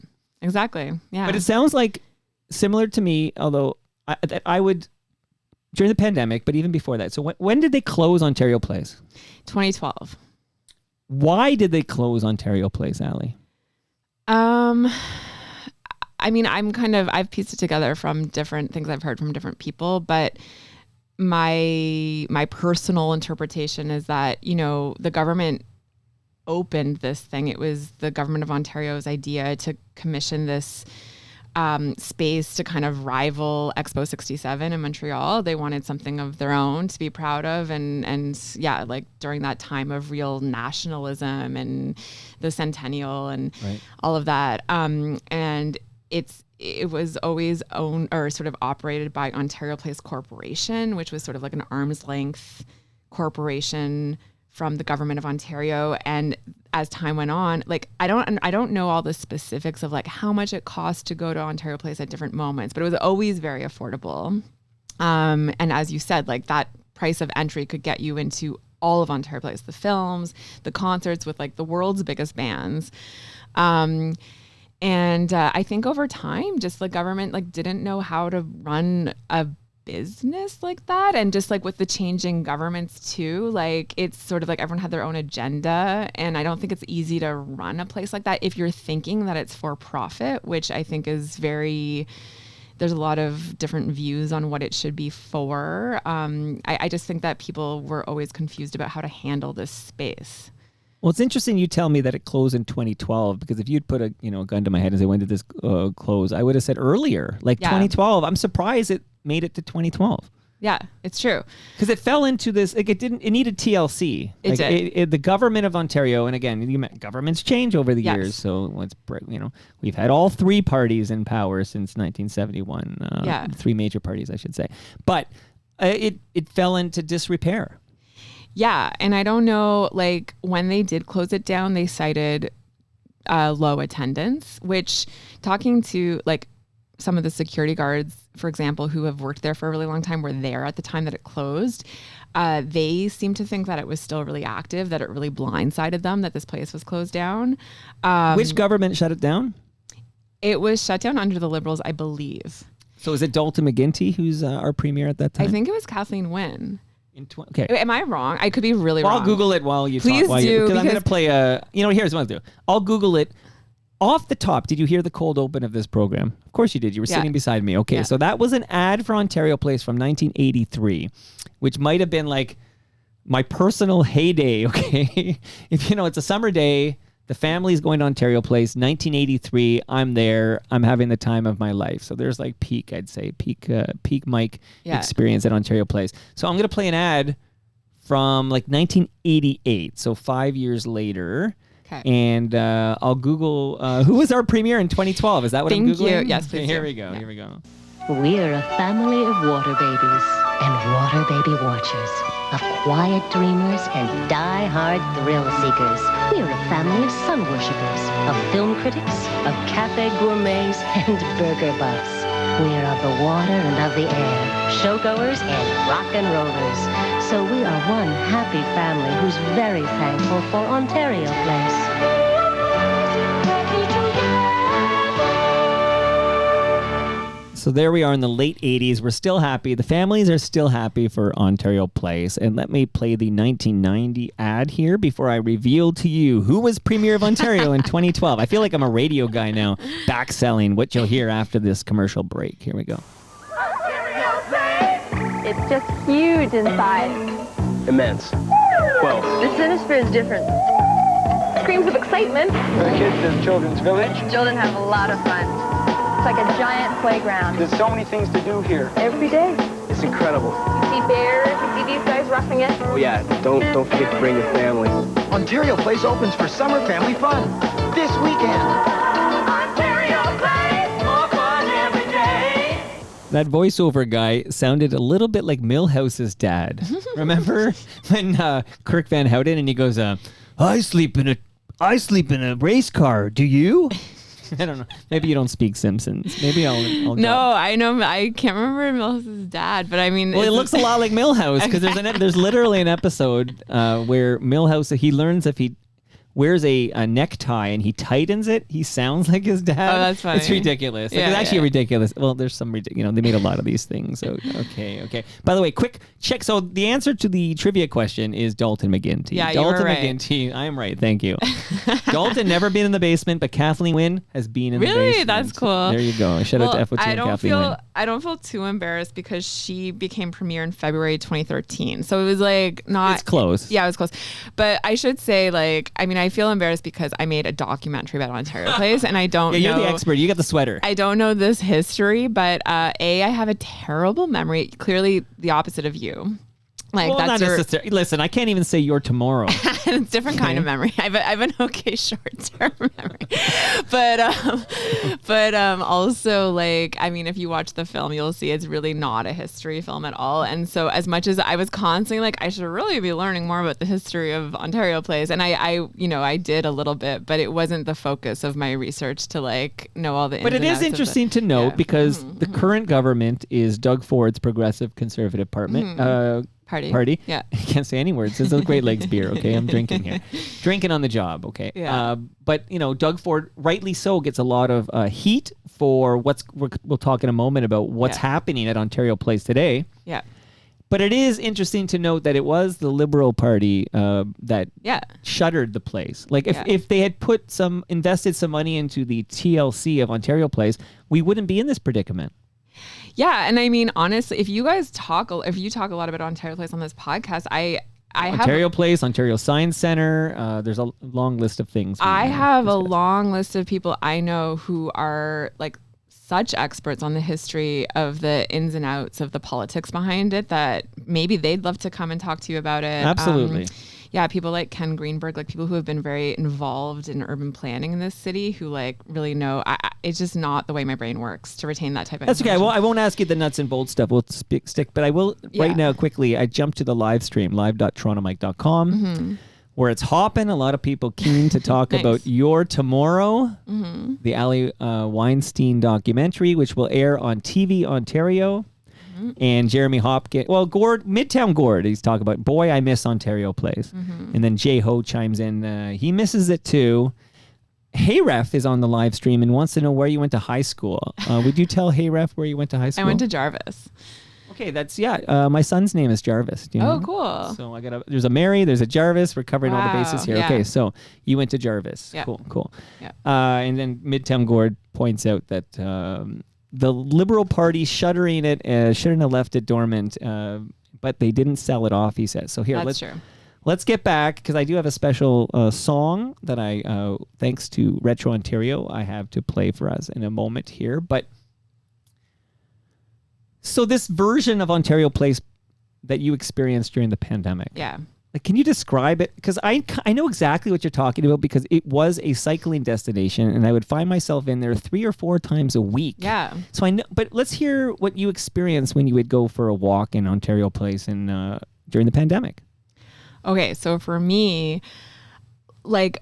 exactly. Yeah. But it sounds like similar to me, although I would, during the pandemic, but even before that. So when did they close Ontario Place? 2012. Why did they close Ontario Place, Allie? I've pieced it together from different things I've heard from different people, but my personal interpretation is that, the government opened this thing. It was the government of Ontario's idea to commission this space to kind of rival Expo 67 in Montreal. They wanted something of their own to be proud of, and yeah, like during that time of real nationalism and the centennial and all of that. And it was always owned or sort of operated by Ontario Place Corporation, which was sort of like an arm's length corporation from the government of Ontario. And as time went on, like I don't know all the specifics of like how much it cost to go to Ontario Place at different moments, but it was always very affordable. And as you said, like that price of entry could get you into all of Ontario Place, the films, the concerts with like the world's biggest bands. And I think over time, just the government like didn't know how to run a business like that. And just like with the changing governments too, like it's sort of like everyone had their own agenda. And I don't think it's easy to run a place like that if you're thinking that it's for profit, which I think is there's a lot of different views on what it should be for. I just think that people were always confused about how to handle this space. Well, it's interesting you tell me that it closed in 2012, because if you'd put a gun to my head and say, when did this close? I would have said earlier, like 2012. I'm surprised it made it to 2012. Yeah, it's true. Because it fell into this, like it needed TLC. It did. The government of Ontario, and again, governments change over the years. So we've had all three parties in power since 1971. Three major parties, I should say. But it fell into disrepair. Yeah. And I don't know, like when they did close it down, they cited low attendance, which talking to like some of the security guards, for example, who have worked there for a really long time, were there at the time that it closed. They seem to think that it was still really active, that it really blindsided them that this place was closed down. Which government shut it down? It was shut down under the Liberals, I believe. So is it Dalton McGuinty who's our premier at that time? I think it was Kathleen Wynne. Okay. Am I wrong? I could be really wrong. I'll Google it while you Please talk. do. Because I'm going to play here's what I'll do. I'll Google it. Off the top, did you hear the cold open of this program? Of course you did. You were sitting beside me. Okay, so that was an ad for Ontario Place from 1983, which might have been like my personal heyday, okay? If it's a summer day, the family's going to Ontario Place, 1983, I'm there, I'm having the time of my life. So there's like peak Mike experience at Ontario Place. So I'm going to play an ad from like 1988, so 5 years later. Okay. And I'll Google who was our premier in 2012. Is that what I'm Googling? Thank you. Yes, please. Here we go. Here we go. We're a family of water babies and water baby watchers, of quiet dreamers and die-hard thrill seekers. We're a family of sun worshippers, of film critics, of cafe gourmets, and burger buffs. We're of the water and of the air, showgoers and rock and rollers. So we are one happy family who's very thankful for Ontario Place. So there we are in the late 80s. We're still happy. The families are still happy for Ontario Place. And let me play the 1990 ad here before I reveal to you who was Premier of Ontario in 2012. I feel like I'm a radio guy now, backselling what you'll hear after this commercial break. Here we go. It's just huge inside. Immense. Well, The Sinister is different. Screams of excitement. for the kids at Children's Village, Children have a lot of fun. It's like a giant playground. there's so many things to do here. Every day. It's incredible. You see bears, you see these guys roughing it. Oh yeah, don't forget to bring your family. Ontario Place opens for summer family fun this weekend. Ontario Place, more fun every day. That voiceover guy sounded a little bit like Milhouse's dad. Remember when Kirk Van Houten, and he goes, I sleep in a race car. Do you? I don't know. Maybe you don't speak Simpsons. Maybe I'll No, go. I know. I can't remember Milhouse's dad, but I mean, Well, it looks a lot like Milhouse, because there's literally an episode where Milhouse, he learns if he wears a necktie and he tightens it, he sounds like his dad. Oh, that's funny. It's ridiculous. Like, Yeah, it's actually yeah. ridiculous. Well, there's some they made a lot of these things. So okay. By the way, quick check. So the answer to the trivia question is Dalton McGuinty. Yeah, you were Dalton right. McGuinty. I am right. Thank you. Dalton never been in the basement, but Kathleen Wynne has been in the Really? basement. That's cool. There you go. Shout out to FOT and Kathleen Wynne. I don't feel too embarrassed because she became premier in February 2013. So it was like not. It's close. Yeah, it was close. But I should say, like, I mean, I feel embarrassed because I made a documentary about Ontario Place, and I don't. Yeah, know, you're the expert. You got the sweater. I don't know this history, but I have a terrible memory. Clearly, the opposite of you. Like well, that's not necessarily. Listen, I can't even say your tomorrow. It's a different kind of memory. I have an okay short-term memory, but also like, I mean, if you watch the film, you'll see it's really not a history film at all. And so, as much as I was constantly like, I should really be learning more about the history of Ontario Place, and I did a little bit, but it wasn't the focus of my research to like know all the. But it is interesting to note because the current government is Doug Ford's Progressive Conservative Party. Yeah. I can't say any words. This is a Great Lakes beer, okay? I'm drinking here. Drinking on the job, okay? Yeah. But, Doug Ford, rightly so, gets a lot of heat for we'll talk in a moment about what's happening at Ontario Place today. Yeah. But it is interesting to note that it was the Liberal Party that shuttered the place. Like if they had invested some money into the TLC of Ontario Place, we wouldn't be in this predicament. Yeah, and I mean, honestly, if you talk a lot about Ontario Place on this podcast, I have Ontario Place, Ontario Science Center. There's a long list of things. I have a long list of people I know who are like such experts on the history of the ins and outs of the politics behind it that maybe they'd love to come and talk to you about it. Absolutely. Yeah, people like Ken Greenberg, like people who have been very involved in urban planning in this city, who like really know. It's just not the way my brain works to retain that type of. That's okay. Well, I won't ask you the nuts and bolts stuff. We'll stick, but I will right now quickly. I jumped to the live stream, live.torontomike.com, where it's hopping. A lot of people keen to talk about Your Tomorrow, the Ali Weinstein documentary, which will air on TV Ontario. And Jeremy Hopkins, Midtown Gord, he's talking about, boy, I miss Ontario Place. And then Jay Ho chimes in, he misses it too. Hey Ref is on the live stream and wants to know where you went to high school. Would you tell Hey Ref where you went to high school? I went to Jarvis. Okay, that's, my son's name is Jarvis. Do you know? Oh, cool. So there's a Mary, there's a Jarvis. We're covering all the bases here. Yeah. Okay, so you went to Jarvis. Yeah. Cool. Yeah. And then Midtown Gord points out that the Liberal Party shuttering it shouldn't have left it dormant, but they didn't sell it off, he says. So here, let's get back, because I do have a special song that I, thanks to Retro Ontario, I have to play for us in a moment here. But so this version of Ontario Place that you experienced during the pandemic. Yeah. Like, can you describe it? Because I know exactly what you're talking about, because it was a cycling destination and I would find myself in there 3 or 4 times a week. Yeah. So I know, but let's hear what you experienced when you would go for a walk in Ontario Place and during the pandemic. Okay, so for me, like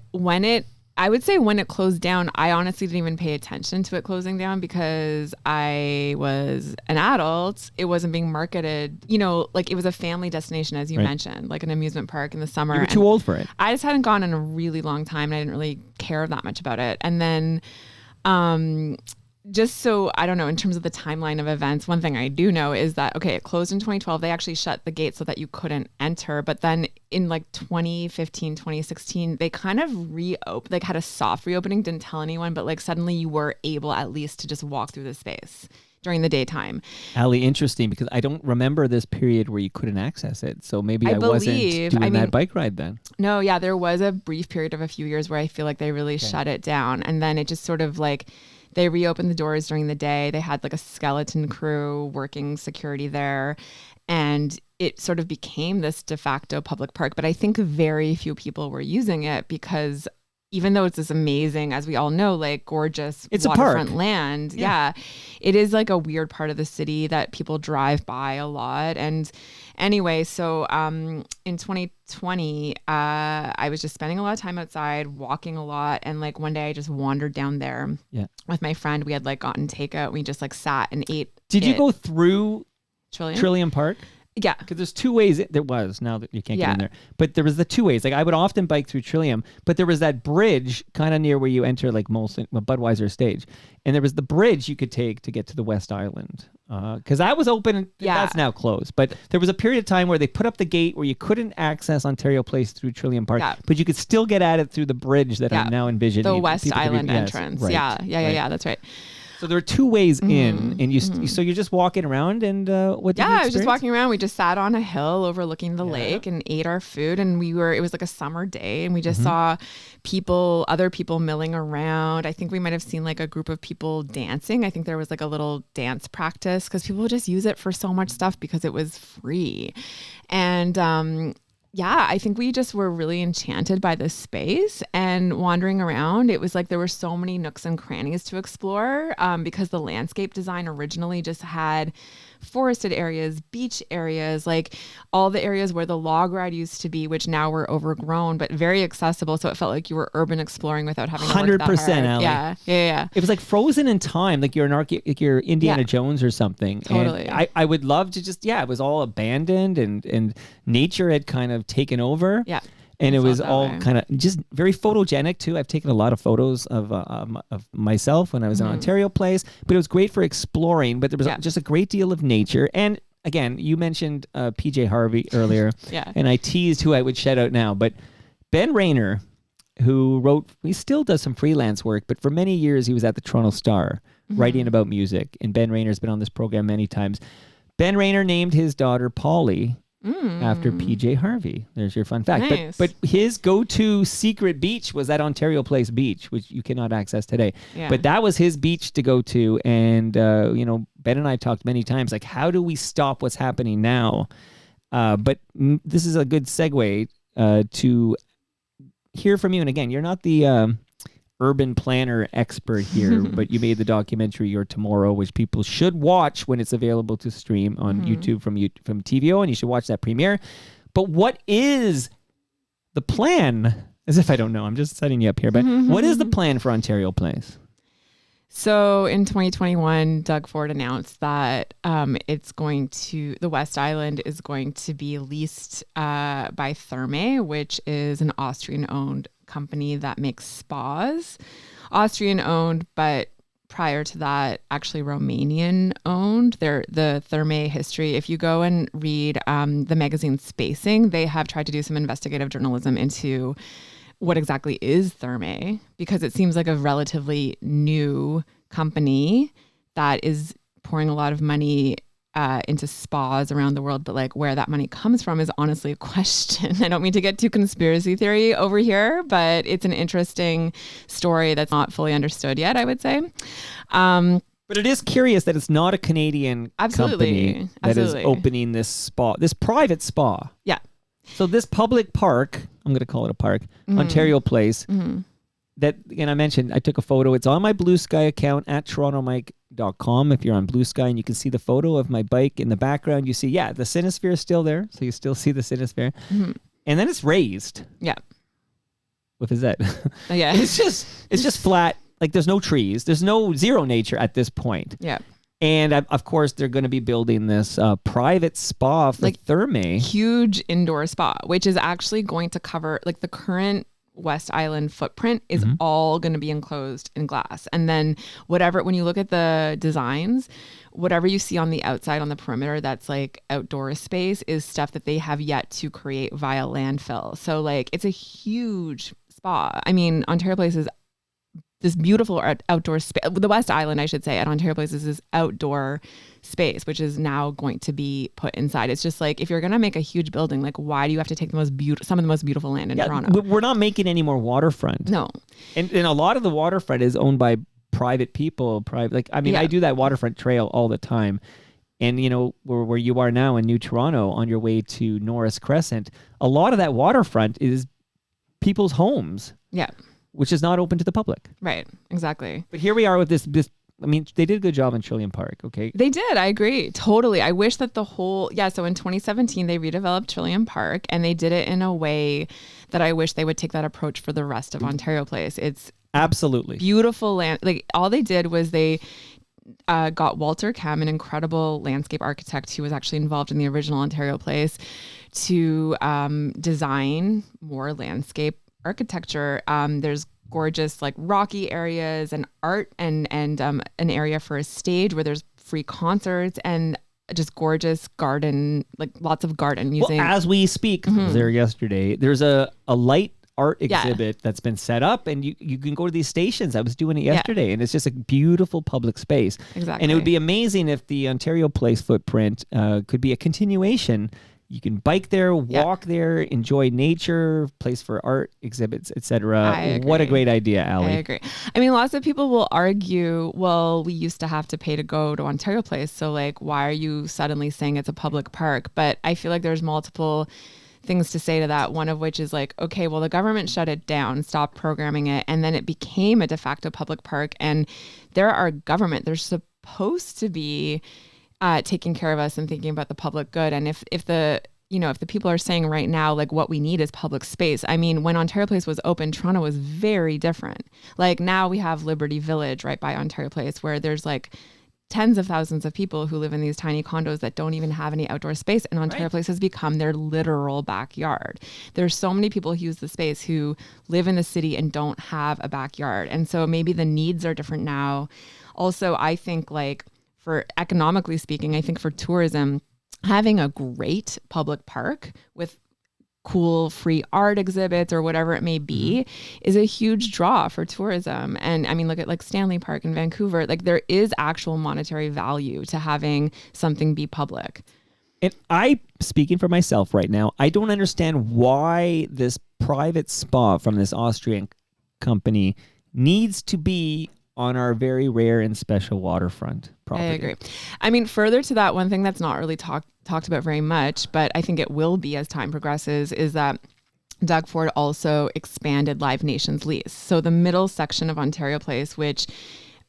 I would say when it closed down, I honestly didn't even pay attention to it closing down because I was an adult. It wasn't being marketed, like it was a family destination, as you mentioned, like an amusement park in the summer. You were too old for it. I just hadn't gone in a really long time and I didn't really care that much about it. And then, just so I don't know, in terms of the timeline of events, one thing I do know is that, okay, it closed in 2012. They actually shut the gate so that you couldn't enter. But then in like 2015, 2016, they kind of reopened, like had a soft reopening, didn't tell anyone, but like suddenly you were able at least to just walk through the space during the daytime. Ali, interesting, because I don't remember this period where you couldn't access it. So maybe I wasn't doing that bike ride then. No, yeah, there was a brief period of a few years where I feel like they really shut it down. And then it just sort of like, they reopened the doors during the day. They had like a skeleton crew working security there. And it sort of became this de facto public park. But I think very few people were using it because even though it's this amazing, as we all know, like gorgeous waterfront land. Yeah. It is like a weird part of the city that people drive by a lot. And anyway, so in 2020, I was just spending a lot of time outside, walking a lot. And like one day I just wandered down there with my friend. We had like gotten takeout. We just like sat and ate. Did you go through Trillium Park? Yeah. Because there's 2 ways. There was, now that you can't get in there. But there was the 2 ways. Like I would often bike through Trillium, but there was that bridge kind of near where you enter like Molson, Budweiser stage. And there was the bridge you could take to get to the West Island. Because that was open. That's now closed. But there was a period of time where they put up the gate where you couldn't access Ontario Place through Trillium Park, but you could still get at it through the bridge that I'm now envisioning. The West Island entrance. Right. Yeah, that's right. So there are two ways in, and so you're just walking around, and what did you I was just experience? walking around. We just sat on a hill overlooking the lake and ate our food, and it was like a summer day, and we just saw other people milling around. I think we might have seen like a group of people dancing. I think there was like a little dance practice because people just use it for so much stuff because it was free. And I think we just were really enchanted by this space and wandering around. It was like there were so many nooks and crannies to explore because the landscape design originally just had forested areas, beach areas, like all the areas where the log ride used to be, which now were overgrown, but very accessible. So it felt like you were urban exploring without having to work that hard. 100%, Allie. Yeah. It was like frozen in time, like you're you're Indiana Jones or something. Totally. And I would love to just, it was all abandoned and nature had kind of taken over. Yeah. And it was all way. kind of just very photogenic too. I've taken a lot of photos of myself when I was in Ontario Place, but it was great for exploring. But there was just a great deal of nature. And again, you mentioned PJ Harvey earlier, and I teased who I would shout out now. But Ben Rayner, who he still does some freelance work, but for many years he was at the Toronto Star writing about music. And Ben Rayner's been on this program many times. Ben Rayner named his daughter Polly after PJ Harvey. There's your fun fact. Nice. But his go-to secret beach was at Ontario Place Beach, which you cannot access today. Yeah. But that was his beach to go to. And, Ben and I have talked many times, like, how do we stop what's happening now? But this is a good segue to hear from you. And again, you're not the urban planner expert here, but you made the documentary Your Tomorrow, which people should watch when it's available to stream on YouTube from TVO, and you should watch that premiere. But what is the plan? As if I don't know, I'm just setting you up here. But what is the plan for Ontario Place? So in 2021, Doug Ford announced that the West Island is going to be leased by Therme, which is an Austrian-owned company that makes spas. Austrian-owned, but prior to that, actually Romanian-owned. The Therme history, if you go and read the magazine Spacing, they have tried to do some investigative journalism into what exactly is Therme, because it seems like a relatively new company that is pouring a lot of money into spas around the world, but like where that money comes from is honestly a question. I don't mean to get too conspiracy theory over here, but it's an interesting story that's not fully understood yet, I would say. But it is curious that it's not a Canadian company that is opening this spa, this private spa. Yeah. So this public park, I'm going to call it a park, Ontario Place, that, and I mentioned, I took a photo. It's on my Blue Sky account at torontomike.com. If you're on Blue Sky, and you can see the photo of my bike in the background, you see, the Cinesphere is still there. So you still see the Cinesphere. And then it's raised. Yeah. What is that? Yeah. It's just flat. Like there's no trees. There's zero nature at this point. Yeah. And of course, they're going to be building this private spa for Therme. Huge indoor spa, which is actually going to cover like the current West Island footprint is all going to be enclosed in glass. And then when you look at the designs, whatever you see on the outside on the perimeter that's like outdoor space is stuff that they have yet to create via landfill. So like it's a huge spa. I mean, Ontario Place is this beautiful outdoor space. The West Island, I should say, at Ontario Place is this outdoor space, which is now going to be put inside. It's just like, if you're going to make a huge building, like why do you have to take some of the most beautiful land in Toronto? We're not making any more waterfront. No. And a lot of the waterfront is owned by private people. I do that waterfront trail all the time. And, where you are now in New Toronto on your way to Norris Crescent, a lot of that waterfront is people's homes. Yeah. Which is not open to the public. Right, exactly. But here we are with this. I mean, they did a good job in Trillium Park, okay? They did, I agree, totally. I wish that so in 2017, they redeveloped Trillium Park, and they did it in a way that I wish they would take that approach for the rest of Ontario Place. It's absolutely beautiful land. Like, all they did was they got Walter Kem, an incredible landscape architect who was actually involved in the original Ontario Place, to design more landscape architecture. There's gorgeous like rocky areas and art and an area for a stage where there's free concerts and just gorgeous garden, like lots of garden using. Well, as we speak, there yesterday, there's a light art exhibit that's been set up, and you can go to these stations. I was doing it yesterday, and it's just a beautiful public space. Exactly. And it would be amazing if the Ontario Place footprint could be a continuation. You can bike there, walk there, enjoy nature, place for art exhibits, etc. What a great idea, Allie. I agree. I mean, lots of people will argue, well, we used to have to pay to go to Ontario Place, so like, why are you suddenly saying it's a public park? But I feel like there's multiple things to say to that. One of which is like, okay, well, the government shut it down, stopped programming it, and then it became a de facto public park. And they're our government. They're supposed to be taking care of us and thinking about the public good. And if the people are saying right now, like, what we need is public space. I mean, when Ontario Place was open, Toronto was very different. Like, now we have Liberty Village right by Ontario Place, where there's like tens of thousands of people who live in these tiny condos that don't even have any outdoor space, and Ontario Place has become their literal backyard. There's so many people who use the space who live in the city and don't have a backyard. And so maybe the needs are different now. Also, I think, like, for economically speaking, I think for tourism, having a great public park with cool free art exhibits or whatever it may be is a huge draw for tourism. And I mean, look at like Stanley Park in Vancouver. Like, there is actual monetary value to having something be public. And speaking for myself right now, I don't understand why this private spa from this Austrian company needs to be on our very rare and special waterfront property. I agree. I mean, further to that, one thing that's not really talked about very much, but I think it will be as time progresses, is that Doug Ford also expanded Live Nation's lease. So the middle section of Ontario Place, which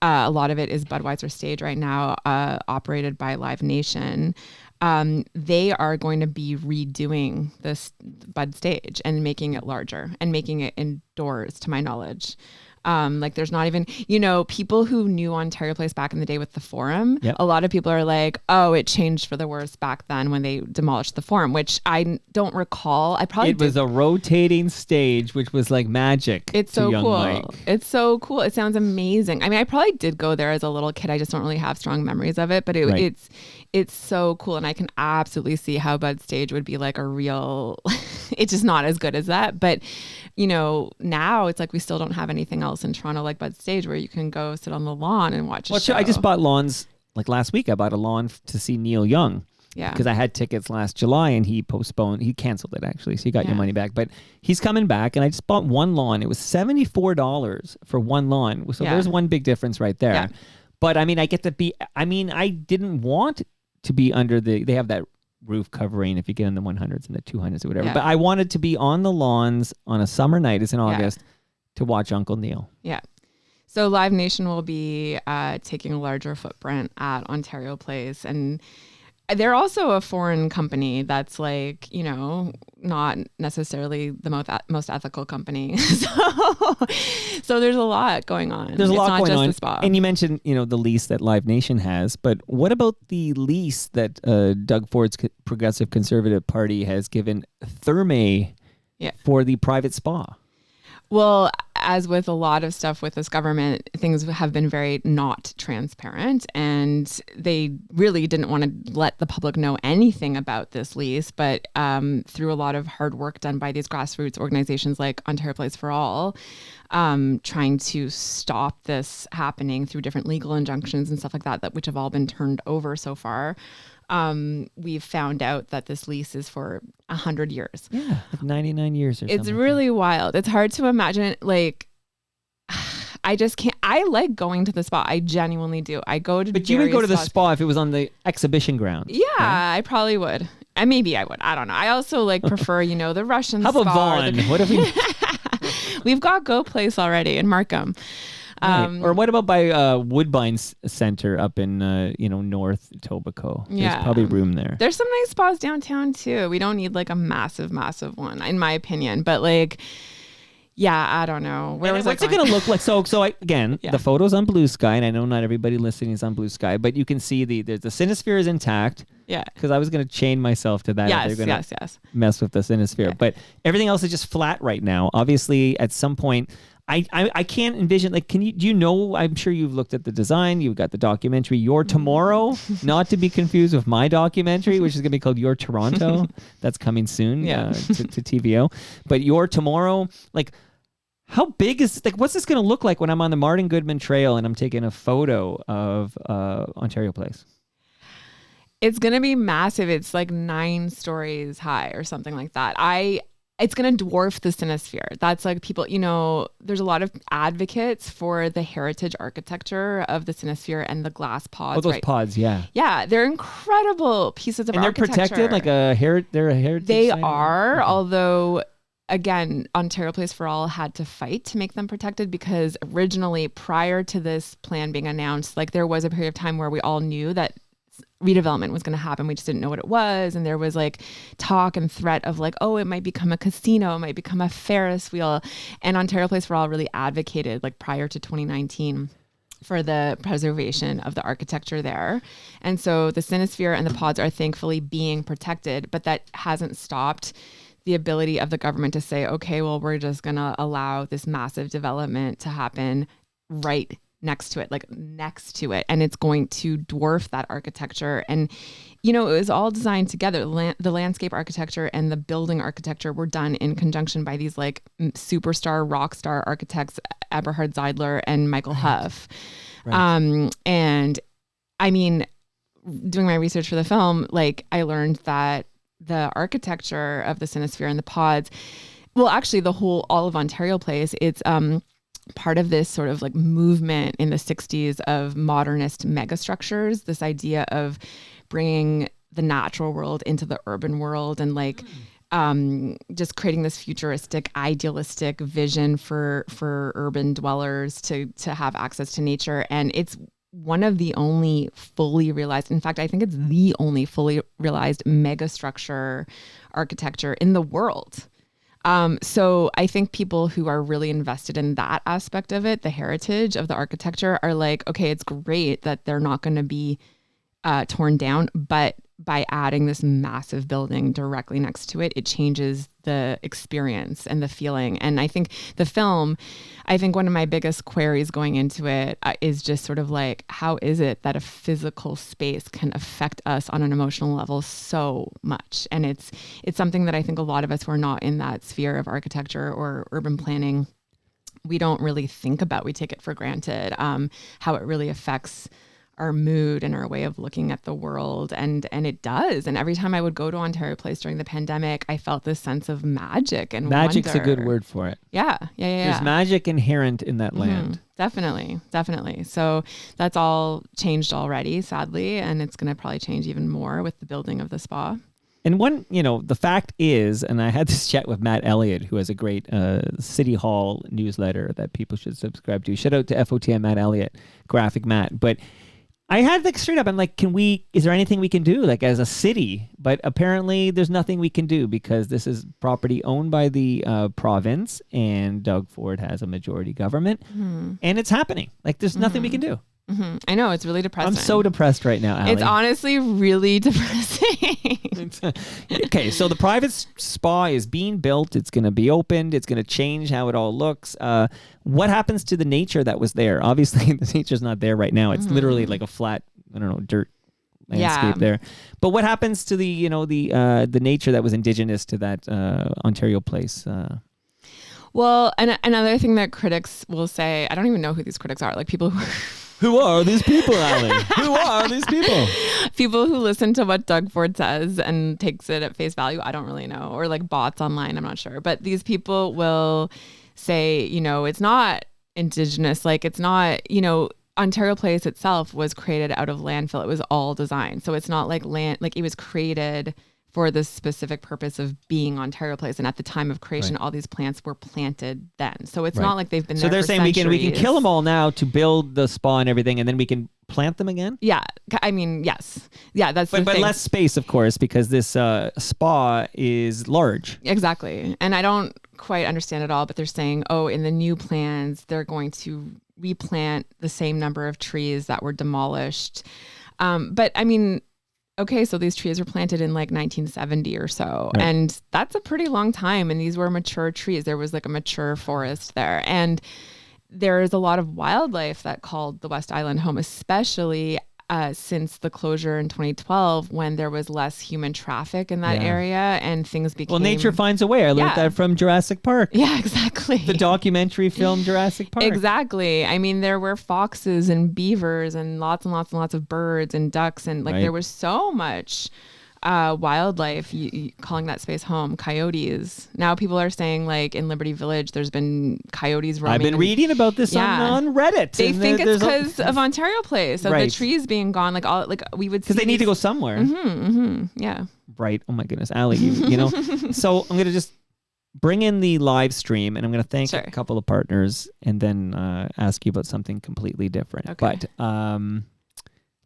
a lot of it is Budweiser Stage right now, operated by Live Nation, they are going to be redoing this Bud Stage and making it larger and making it indoors, to my knowledge. Like, there's not even, people who knew Ontario Place back in the day with the Forum, a lot of people are like, oh, it changed for the worse back then when they demolished the Forum, which I don't recall. It was a rotating stage, which was like magic. It's so cool. Mike. It's so cool. It sounds amazing. I mean, I probably did go there as a little kid. I just don't really have strong memories of it, but it's so cool. And I can absolutely see how Bud Stage would be like a real, it's just not as good as that. But, now it's like we still don't have anything else in Toronto like Bud Stage where you can go sit on the lawn and watch a show. I just bought lawns, like last week I bought a lawn to see Neil Young. Yeah. Because I had tickets last July and he canceled it actually. So you got your money back. But he's coming back and I just bought one lawn. It was $74 for one lawn. So there's one big difference right there. Yeah. But I mean, I didn't want to be under they have that roof covering if you get in the 100s and the 200s or whatever. Yeah. But I wanted to be on the lawns on a summer night, it's in August, to watch Uncle Neil. Yeah. So Live Nation will be taking a larger footprint at Ontario Place. And they're also a foreign company that's like, not necessarily the most ethical company. So there's a lot going on. There's a lot going on. The spa. And you mentioned, the lease that Live Nation has, but what about the lease that Doug Ford's Progressive Conservative Party has given Therme for the private spa? Well, as with a lot of stuff with this government, things have been very not transparent, and they really didn't want to let the public know anything about this lease. But through a lot of hard work done by these grassroots organizations like Ontario Place for All, trying to stop this happening through different legal injunctions and stuff like that, which have all been turned over so far. We've found out that this lease is for 100 years. Yeah, like 99 years or something. It's really wild. It's hard to imagine. Like, I just can't. I like going to the spa. I genuinely do. I go to. But you would go to the spa if it was on the exhibition ground. Yeah, right? I probably would. Maybe I would. I don't know. I also prefer, the Russian spa. How about Vaughan? What if we? We've got Go Place already in Markham. Right. Or what about by Woodbine Center up in North Etobicoke? There's probably room there. There's some nice spas downtown too. We don't need like a massive one, in my opinion. But I don't know. What's it going to look like? So the photos on Blue Sky, and I know not everybody listening is on Blue Sky, but you can see the Cinesphere is intact. Yeah. Because I was going to chain myself to that. Yes, they're going to mess with the Cinesphere. Yeah. But everything else is just flat right now. Obviously, at some point, I can't envision, like, do you know, I'm sure you've looked at the design, you've got the documentary Your Tomorrow, not to be confused with my documentary, which is going to be called Your Toronto. That's coming soon to TVO. But Your Tomorrow, like, how big is, like, what's this going to look like when I'm on the Martin Goodman Trail and I'm taking a photo of Ontario Place? It's going to be massive. It's like 9 stories high or something like that. It's going to dwarf the Cinesphere. That's like people, there's a lot of advocates for the heritage architecture of the Cinesphere and the glass pods. Oh, those pods, yeah. Yeah, they're incredible pieces of architecture. And they're protected, like they're a heritage They site? are, although, again, Ontario Place for All had to fight to make them protected because originally, prior to this plan being announced, like there was a period of time where we all knew that redevelopment was going to happen. We just didn't know what it was. And there was like talk and threat of like, oh, it might become a casino, it might become a Ferris wheel. And Ontario Place for All really advocated, like prior to 2019, for the preservation of the architecture there. And so the Cinesphere and the pods are thankfully being protected, but that hasn't stopped the ability of the government to say, okay, well, we're just going to allow this massive development to happen right next to it, and it's going to dwarf that architecture. And it was all designed together. The landscape architecture and the building architecture were done in conjunction by these like superstar rock star architects, Eberhard Zeidler and Michael Huff. Right. And I mean, doing my research for the film, like I learned that the architecture of the Cinesphere and the pods, well, actually all of Ontario Place, it's part of this sort of like movement in the 60s of modernist megastructures, this idea of bringing the natural world into the urban world and like just creating this futuristic, idealistic vision for urban dwellers to have access to nature. And it's one of the only fully realized, in fact, I think it's the only fully realized megastructure architecture in the world. So I think people who are really invested in that aspect of it, the heritage of the architecture, are like, okay, it's great that they're not going to be torn down, but by adding this massive building directly next to it, it changes the experience and the feeling. And I think the film, one of my biggest queries going into it is just sort of like, how is it that a physical space can affect us on an emotional level so much? And it's something that I think a lot of us who are not in that sphere of architecture or urban planning, we don't really think about. We take it for granted, how it really affects our mood and our way of looking at the world. And it does. And every time I would go to Ontario Place during the pandemic, I felt this sense of magic and magic's wonder. a good word for it. Yeah. There's magic inherent in that land. Definitely. So that's all changed already, sadly. And it's going to probably change even more with the building of the spa. And the fact is, and I had this chat with Matt Elliott, who has a great City Hall newsletter that people should subscribe to. Shout out to FOTM Matt Elliott, Graphic Matt. But I had like straight up, I'm like, is there anything we can do like as a city? But apparently there's nothing we can do because this is property owned by the province and Doug Ford has a majority government and it's happening. Like there's nothing we can do. Mm-hmm. I know, it's really depressing. I'm so depressed right now, Allie. It's honestly really depressing. Okay, so the private spa is being built. It's going to be opened. It's going to change how it all looks. What happens to the nature that was there? Obviously, the nature's not there right now. It's literally like a flat, dirt landscape there. But what happens to the nature that was indigenous to that Ontario Place? Well, and another thing that critics will say, I don't even know who these critics are, like people who... Who are these people, Allie? Who are these people? People who listen to what Doug Ford says and takes it at face value. I don't really know. Or like bots online. I'm not sure. But these people will say, it's not indigenous. Like it's not, Ontario Place itself was created out of landfill. It was all designed. So it's not like land, like it was created for the specific purpose of being Ontario Place. And at the time of creation, all these plants were planted then. So it's not like they've been there. So they're for saying centuries. we can kill them all now to build the spa and everything, and then we can plant them again? Yeah. I mean, yes. Yeah, that's the thing. But less space, of course, because this spa is large. Exactly. And I don't quite understand it all, but they're saying, in the new plans, they're going to replant the same number of trees that were demolished. But I mean, okay, so these trees were planted in like 1970 or so. Right. And that's a pretty long time. And these were mature trees. There was like a mature forest there. And there's a lot of wildlife that called the West Island home, especially since the closure in 2012 when there was less human traffic in that area and things became... Well, nature finds a way. I learned that from Jurassic Park. Yeah, exactly. The documentary film Jurassic Park. Exactly. I mean, there were foxes and beavers and lots and lots and lots of birds and ducks. And like there was so much wildlife, calling that space home. Coyotes. Now people are saying like in Liberty Village, there's been coyotes roaming. I've been reading about this on Reddit. They and think it's there's because of Ontario Place. So the trees being gone, like all, like we would see. Because they need to go somewhere. Yeah. Right. Oh my goodness, Allie, you know. So I'm going to just bring in the live stream and I'm going to thank a couple of partners and then ask you about something completely different. Okay. But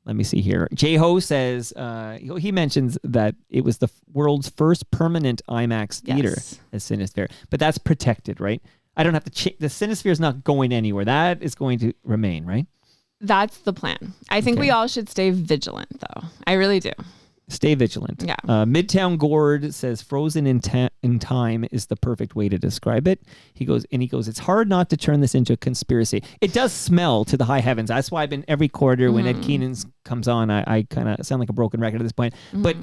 let me see here. J-Ho says, he mentions that it was the world's first permanent IMAX theater as Cinesphere. But that's protected, right? I don't have to the Cinesphere is not going anywhere. That is going to remain, right? That's the plan. I think we all should stay vigilant, though. I really do. Stay vigilant. Yeah. Midtown Gord says frozen in time is the perfect way to describe it. He goes, it's hard not to turn this into a conspiracy. It does smell to the high heavens. That's why I've been every quarter when Ed Keenan comes on, I kind of sound like a broken record at this point. But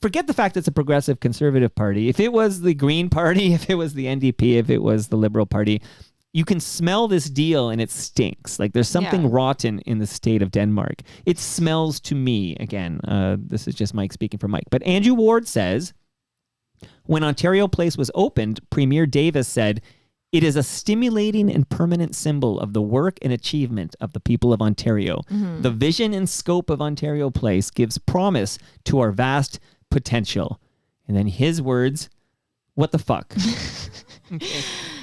forget the fact that it's a progressive conservative party. If it was the Green Party, if it was the NDP, if it was the Liberal Party, you can smell this deal and it stinks. Like there's something rotten in the state of Denmark. It smells to me, again, this is just Mike speaking for Mike. But Andrew Ward says, when Ontario Place was opened, Premier Davis said, it is a stimulating and permanent symbol of the work and achievement of the people of Ontario. The vision and scope of Ontario Place gives promise to our vast potential. And then his words, what the fuck?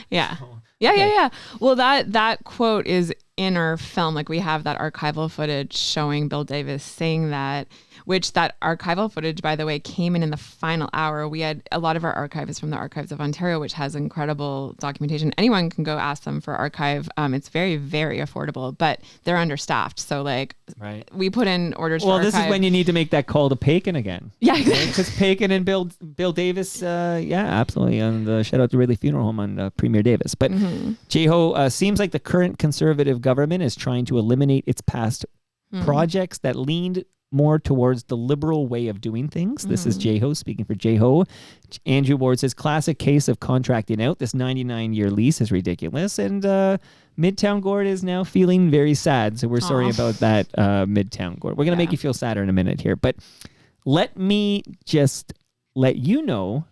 Yeah. Yeah. Well, that quote is in our film. Like we have that archival footage showing Bill Davis saying that, which that archival footage, by the way, came in the final hour. We had a lot of our archive is from the Archives of Ontario, which has incredible documentation. Anyone can go ask them for archive. It's very, very affordable, but they're understaffed. So like we put in orders for archive. This is when you need to make that call to Pagan again. Yeah, exactly. Because Pagan and Bill Davis, absolutely. And shout out to Ridley Funeral Home on Premier Davis. But J-Ho, seems like the current conservative government is trying to eliminate its past projects that leaned more towards the liberal way of doing things. This is J-Ho speaking for J-Ho. Andrew Ward says, classic case of contracting out. This 99-year lease is ridiculous. And Midtown Gord is now feeling very sad. So we're sorry about that, Midtown Gord. We're going to make you feel sadder in a minute here. But let me just let you know,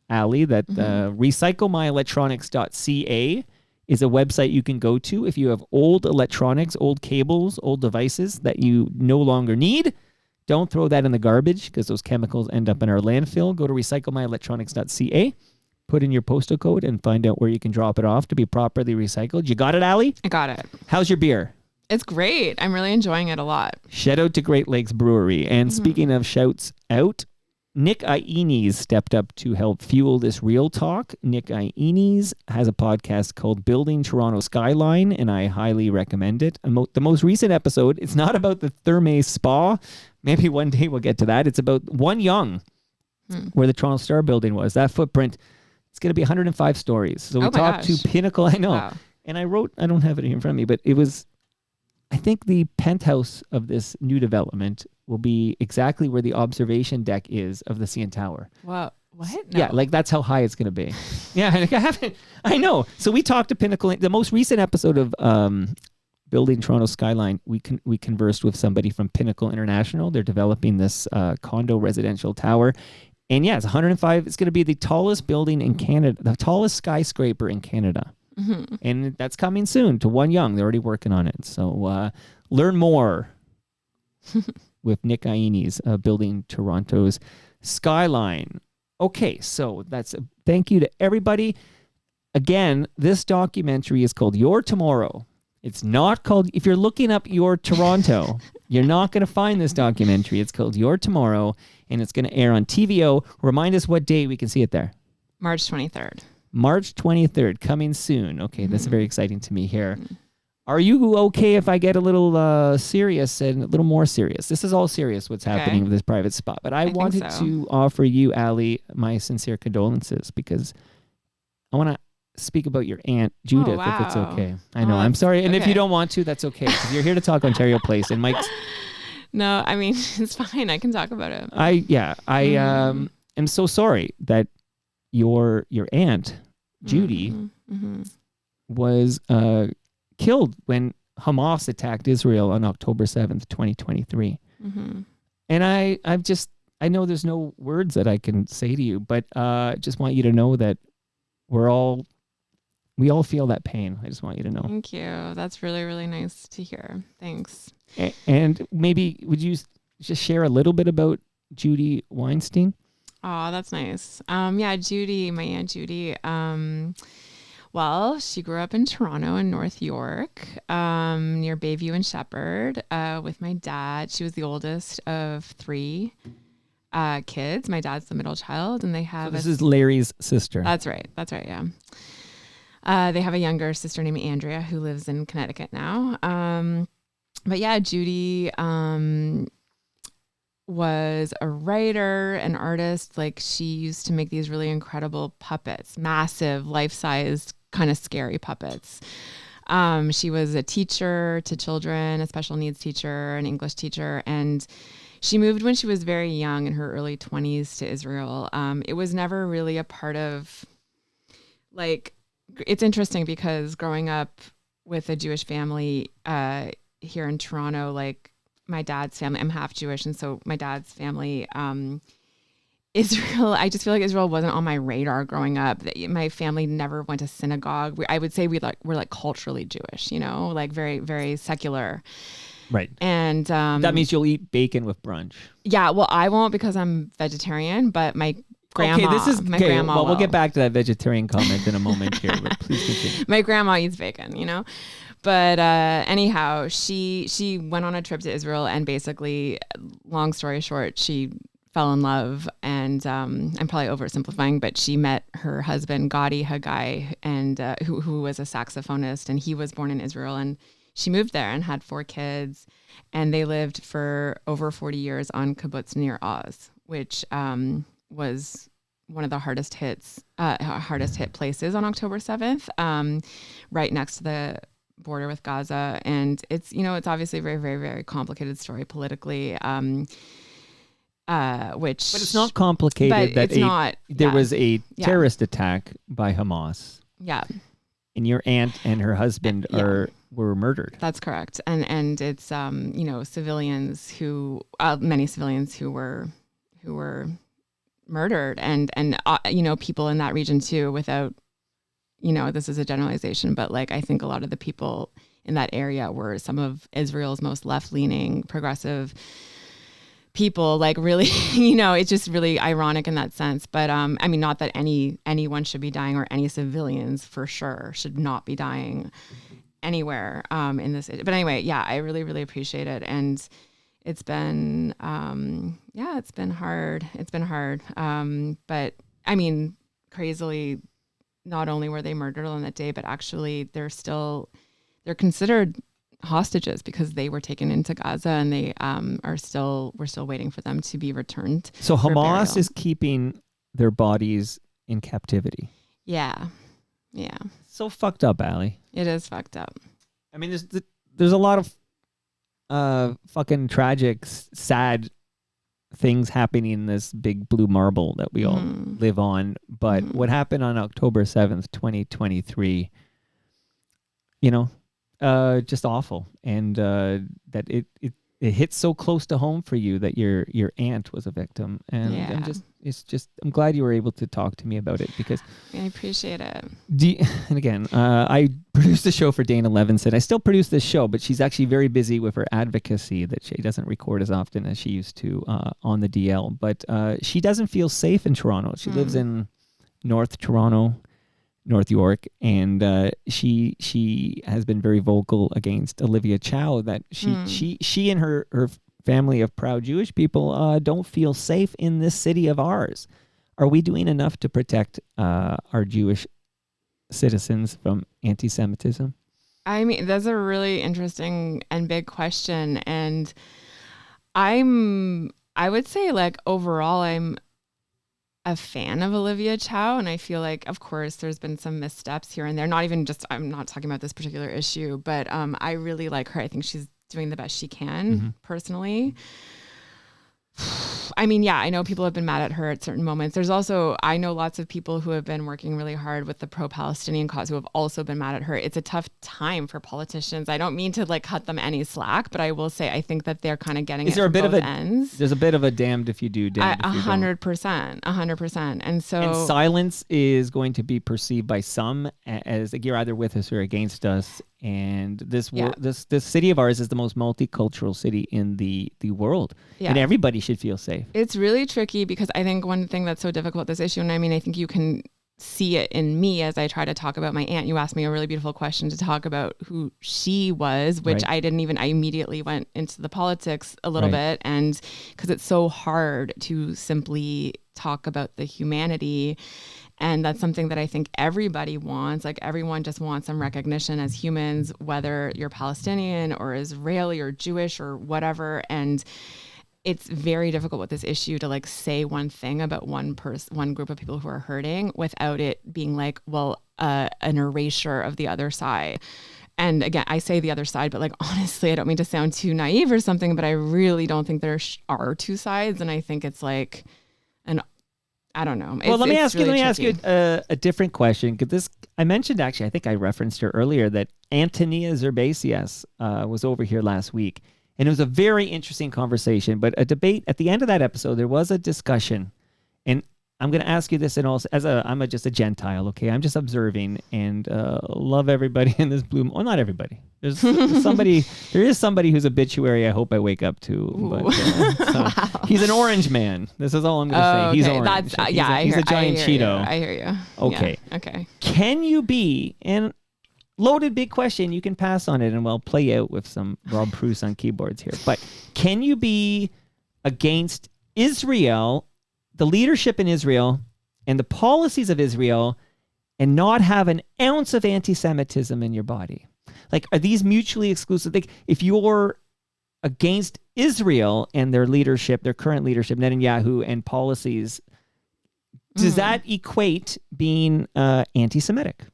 Allie, that recyclemyelectronics.ca is a website you can go to if you have old electronics, old cables, old devices that you no longer need. Don't throw that in the garbage because those chemicals end up in our landfill. Go to recyclemyelectronics.ca, put in your postal code, and find out where you can drop it off to be properly recycled. You got it, Allie? I got it. How's your beer? It's great. I'm really enjoying it a lot. Shout out to Great Lakes Brewery. And speaking of shouts out, Nick Iones stepped up to help fuel this real talk. Nick Iones has a podcast called Building Toronto Skyline, and I highly recommend it. The most recent episode, it's not about the Therme Spa. Maybe one day we'll get to that. It's about One Young, where the Toronto Star building was. That footprint, it's going to be 105 stories. So we talked to Pinnacle. I know. Wow. And I don't have it here in front of me, but it was, I think the penthouse of this new development will be exactly where the observation deck is of the CN Tower. Wow. What? No. Yeah, like that's how high it's going to be. Yeah, I know. So we talked to Pinnacle. The most recent episode of Building Toronto Skyline, we conversed with somebody from Pinnacle International. They're developing this condo residential tower. And yeah, it's 105. It's going to be the tallest building in Canada, the tallest skyscraper in Canada. And that's coming soon to One Young. They're already working on it. So learn more with Nick Iones, Building Toronto's Skyline. Okay, so that's a thank you to everybody. Again, this documentary is called Your Tomorrow. It's not called, if you're looking up Your Toronto, you're not going to find this documentary. It's called Your Tomorrow, and it's going to air on TVO. Remind us what day we can see it there. March 23rd. March 23rd, coming soon. Okay, that's very exciting to me here. Are you okay if I get a little serious and a little more serious? This is all serious, what's happening with this private spot. But I wanted to offer you, Allie, my sincere condolences because I want to speak about your Aunt Judith, if it's okay. I know, I'm sorry. And if you don't want to, that's okay. Because you're here to talk Ontario Place. And Mike's... No, I mean, it's fine. I can talk about it. I am so sorry that your aunt, Judy, was... killed when Hamas attacked Israel on October 7th, 2023. And I know there's no words that I can say to you, but just want you to know that we all feel that pain. I just want you to know. Thank you. That's really, really nice to hear. Thanks. And maybe would you just share a little bit about Judy Weinstein? Oh, that's nice. Yeah, Judy, my Aunt Judy, well, she grew up in Toronto in North York, near Bayview and Shepherd, with my dad. She was the oldest of 3 kids. My dad's the middle child, and they have... So this is Larry's sister. That's right, yeah. They have a younger sister named Andrea who lives in Connecticut now. But yeah, Judy was a writer, an artist. Like, she used to make these really incredible puppets, massive, life-sized, kind of scary puppets. She was a teacher to children, a special needs teacher, an English teacher, and she moved when she was very young in her early 20s to Israel. It was never really a part of, like, it's interesting because growing up with a Jewish family here in Toronto, like my dad's family, I'm half Jewish, and so my dad's family, Israel, I just feel like Israel wasn't on my radar growing up. My family never went to synagogue. I would say we're like culturally Jewish, you know, like very, very secular. Right. And that means you'll eat bacon with brunch. Yeah, well, I won't because I'm vegetarian, but my grandma, my grandma well, we'll will. get back to that vegetarian comment in a moment here, but please continue. My grandma eats bacon, you know? But anyhow, she went on a trip to Israel, and basically, long story short, she fell in love, and I'm probably oversimplifying, but she met her husband, Gadi Haggai, and who was a saxophonist, and he was born in Israel, and she moved there and had 4 kids, and they lived for over 40 years on kibbutz near Oz, which was one of the hardest hit places on October 7th, right next to the border with Gaza. And it's, you know, it's obviously a very, very, very complicated story politically, but it's not complicated that there was a terrorist attack by Hamas. Yeah. And your aunt and her husband were murdered. That's correct. And it's you know, civilians who many civilians who were murdered, and you know, people in that region too, without, you know, this is a generalization, but like I think a lot of the people in that area were some of Israel's most left-leaning progressive people, like really, you know, it's just really ironic in that sense. But I mean, not that anyone should be dying, or any civilians for sure should not be dying anywhere in this. But anyway, yeah, I really, really appreciate it. And it's been, it's been hard. It's been hard. But I mean, crazily, not only were they murdered on that day, but actually they're considered hostages because they were taken into Gaza, and they we're still waiting for them to be returned. So Hamas is keeping their bodies in captivity. Yeah. So fucked up, Allie. It is fucked up. I mean, there's a lot of fucking tragic, sad things happening in this big blue marble that we all live on. But what happened on October 7th, 2023, you know, just awful. And that it hits so close to home for you that your aunt was a victim. And I'm glad you were able to talk to me about it, because I appreciate it. And again, I produced the show for Dana Levinson. I still produce this show, but she's actually very busy with her advocacy that she doesn't record as often as she used to on the DL. But she doesn't feel safe in Toronto. She lives in North Toronto, North York, and she has been very vocal against Olivia Chow, that she and her family of proud Jewish people don't feel safe in this city of ours. Are we doing enough to protect our Jewish citizens from anti-Semitism? I mean, that's a really interesting and big question. And I would say, like, overall, I'm a fan of Olivia Chow. And I feel like, of course, there's been some missteps here and there. Not even just, I'm not talking about this particular issue, but I really like her. I think she's doing the best she can personally. I mean, yeah, I know people have been mad at her at certain moments. There's also, I know lots of people who have been working really hard with the pro-Palestinian cause who have also been mad at her. It's a tough time for politicians. I don't mean to like cut them any slack, but I will say I think that they're kind of getting Is it there a from bit both of a ends. There's a bit of a damned if you do, damned if you don't. 100%. And so And silence is going to be perceived by some as like you're either with us or against us. And this this city of ours is the most multicultural city in the world. Yeah. And everybody should feel safe. It's really tricky because I think one thing that's so difficult with this issue, and I mean, I think you can see it in me as I try to talk about my aunt. You asked me a really beautiful question to talk about who she was, which Right. I immediately went into the politics a little Right. bit. And because it's so hard to simply talk about the humanity. And that's something that I think everybody wants. Like everyone just wants some recognition as humans, whether you're Palestinian or Israeli or Jewish or whatever. And it's very difficult with this issue to like say one thing about one group of people who are hurting without it being like, well, an erasure of the other side. And again, I say the other side, but like, honestly, I don't mean to sound too naive or something, but I really don't think there are two sides. And I think it's like I don't know. Well, let me ask really you tricky. a different question. Because I mentioned, actually, I think I referenced her earlier, that Antonia Zerbasias was over here last week. And it was a very interesting conversation, but a debate at the end of that episode, there was a discussion. And I'm going to ask you this, and also I'm just a Gentile, okay? I'm just observing and love everybody in this blue. Well, not everybody. There is somebody whose obituary I hope I wake up to. But, he's an orange man. This is all I'm going to say. He's okay. orange. He's a giant Cheeto. I hear you. Okay. Yeah. Okay. Can you be, and loaded big question, you can pass on it and we'll play out with some Rob Bruce on keyboards here. But can you be against Israel, the leadership in Israel, and the policies of Israel, and not have an ounce of anti-Semitism in your body? Like, are these mutually exclusive? Like, if you're against Israel and their leadership, their current leadership, Netanyahu, and policies, does that equate being anti-Semitic?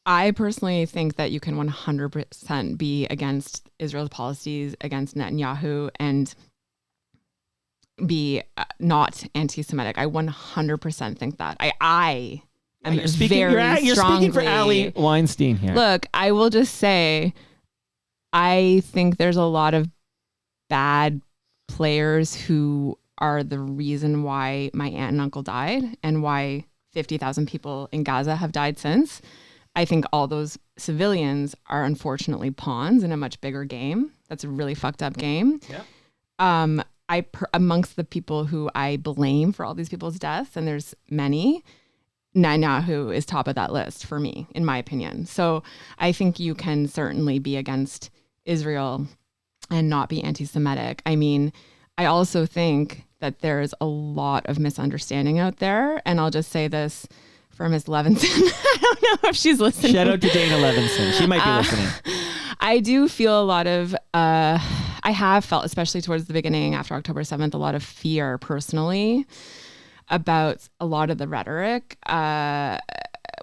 I personally think that you can 100% be against Israel's policies, against Netanyahu, and be not anti-Semitic. I 100% think that. I am You're speaking for Ali Weinstein here. Look, I will just say, I think there's a lot of bad players who are the reason why my aunt and uncle died and why 50,000 people in Gaza have died since. I think all those civilians are unfortunately pawns in a much bigger game. That's a really fucked up game. Yeah. Amongst the people who I blame for all these people's deaths, and there's many, Netanyahu is top of that list for me, in my opinion. So I think you can certainly be against Israel and not be anti-Semitic. I mean, I also think that there's a lot of misunderstanding out there. And I'll just say this for Miss Levinson. I don't know if she's listening. Shout out to Dana Levinson. She might be listening. I do feel a lot of, I have felt, especially towards the beginning after October 7th, a lot of fear personally about a lot of the rhetoric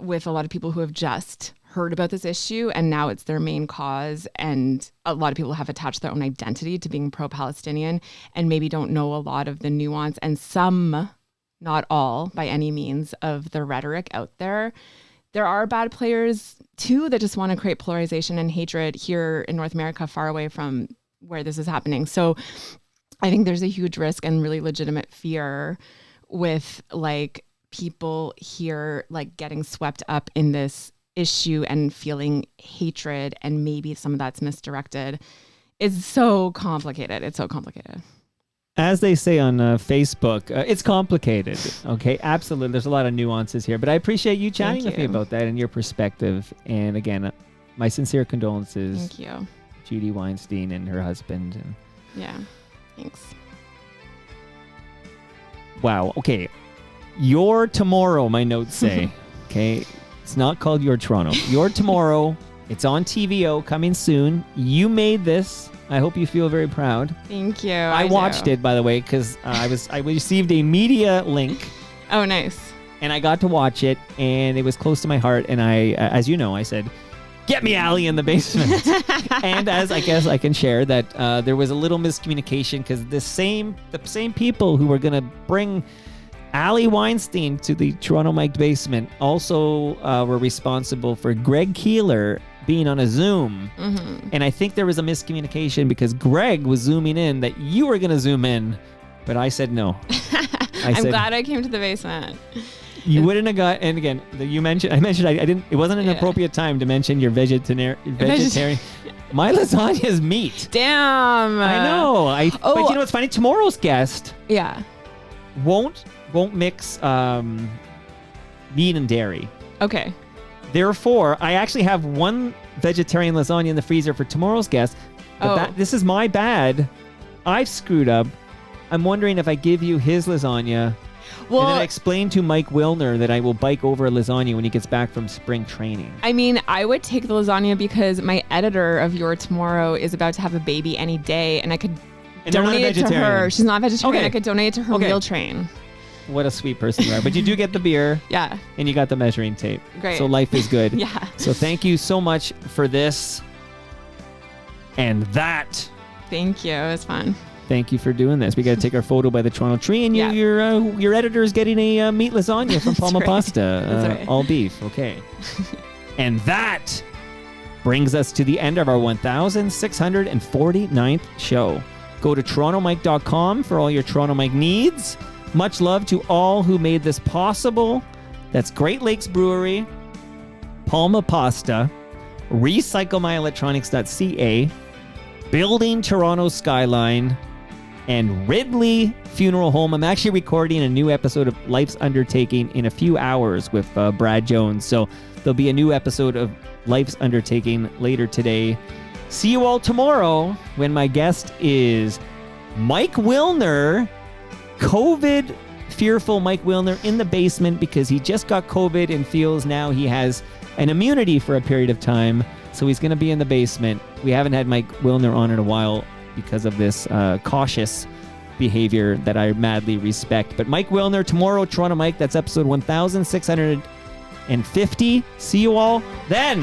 with a lot of people who have just heard about this issue and now it's their main cause. And a lot of people have attached their own identity to being pro-Palestinian and maybe don't know a lot of the nuance, and some, not all by any means, of the rhetoric out there. There are bad players too that just want to create polarization and hatred here in North America, far away from where this is happening. So I think there's a huge risk and really legitimate fear with like people here like getting swept up in this issue and feeling hatred, and maybe some of that's misdirected. It's so complicated. It's so complicated. As they say on Facebook, it's complicated. Okay, absolutely. There's a lot of nuances here, but I appreciate you chatting with me about that and your perspective. And again, my sincere condolences. Thank you. Judy Weinstein and her husband. And yeah, thanks. Wow. Okay, your tomorrow, my notes say. Okay, it's not called Your Toronto. Your tomorrow It's on TVO coming soon. You made this. I hope you feel very proud. Thank you. I watched it, by the way, because I received a media link. Oh, nice. And I got to watch it, and it was close to my heart. And I, as you know, I said, "Get me Allie in the basement." And as I guess I can share that there was a little miscommunication because the same people who were gonna bring Allie Weinstein to the Toronto Mike basement also were responsible for Greg Keeler being on a Zoom. Mm-hmm. And I think there was a miscommunication because Greg was zooming in that you were going to zoom in, but I said no. I'm glad I came to the basement. You wouldn't have got, and again, I didn't, it wasn't an appropriate time to mention your vegetarian. My lasagna is meat. Damn. I know. But you know what's funny? Tomorrow's guest won't mix meat and dairy. Okay. Therefore, I actually have one vegetarian lasagna in the freezer for tomorrow's guest. But this is my bad. I've screwed up. I'm wondering if I give you his lasagna. Well, and then I explain to Mike Wilner that I will bike over a lasagna when he gets back from spring training. I mean, I would take the lasagna because my editor of Your Tomorrow is about to have a baby any day, and I could donate it to her. She's not vegetarian. Okay. I could donate it to her meal train. What a sweet person you are. But you do get the beer. Yeah. And you got the measuring tape. Great. So life is good. Yeah. So thank you so much for this and that. Thank you. It was fun. Thank you for doing this. We got to take our photo by the Toronto Tree, and your editor is getting a meat lasagna from Palma Pasta, all beef. Okay. And that brings us to the end of our 1,649th show. Go to TorontoMike.com for all your Toronto Mike needs. Much love to all who made this possible. That's Great Lakes Brewery, Palma Pasta, RecycleMyElectronics.ca, Building Toronto Skyline, and Ridley Funeral Home. I'm actually recording a new episode of Life's Undertaking in a few hours with Brad Jones. So there'll be a new episode of Life's Undertaking later today. See you all tomorrow when my guest is Mike Wilner, COVID fearful Mike Wilner in the basement because he just got COVID and feels now he has an immunity for a period of time. So he's going to be in the basement. We haven't had Mike Wilner on in a while because of this cautious behavior that I madly respect. But Mike Wilner, tomorrow, Toronto Mike, that's episode 1650. See you all then.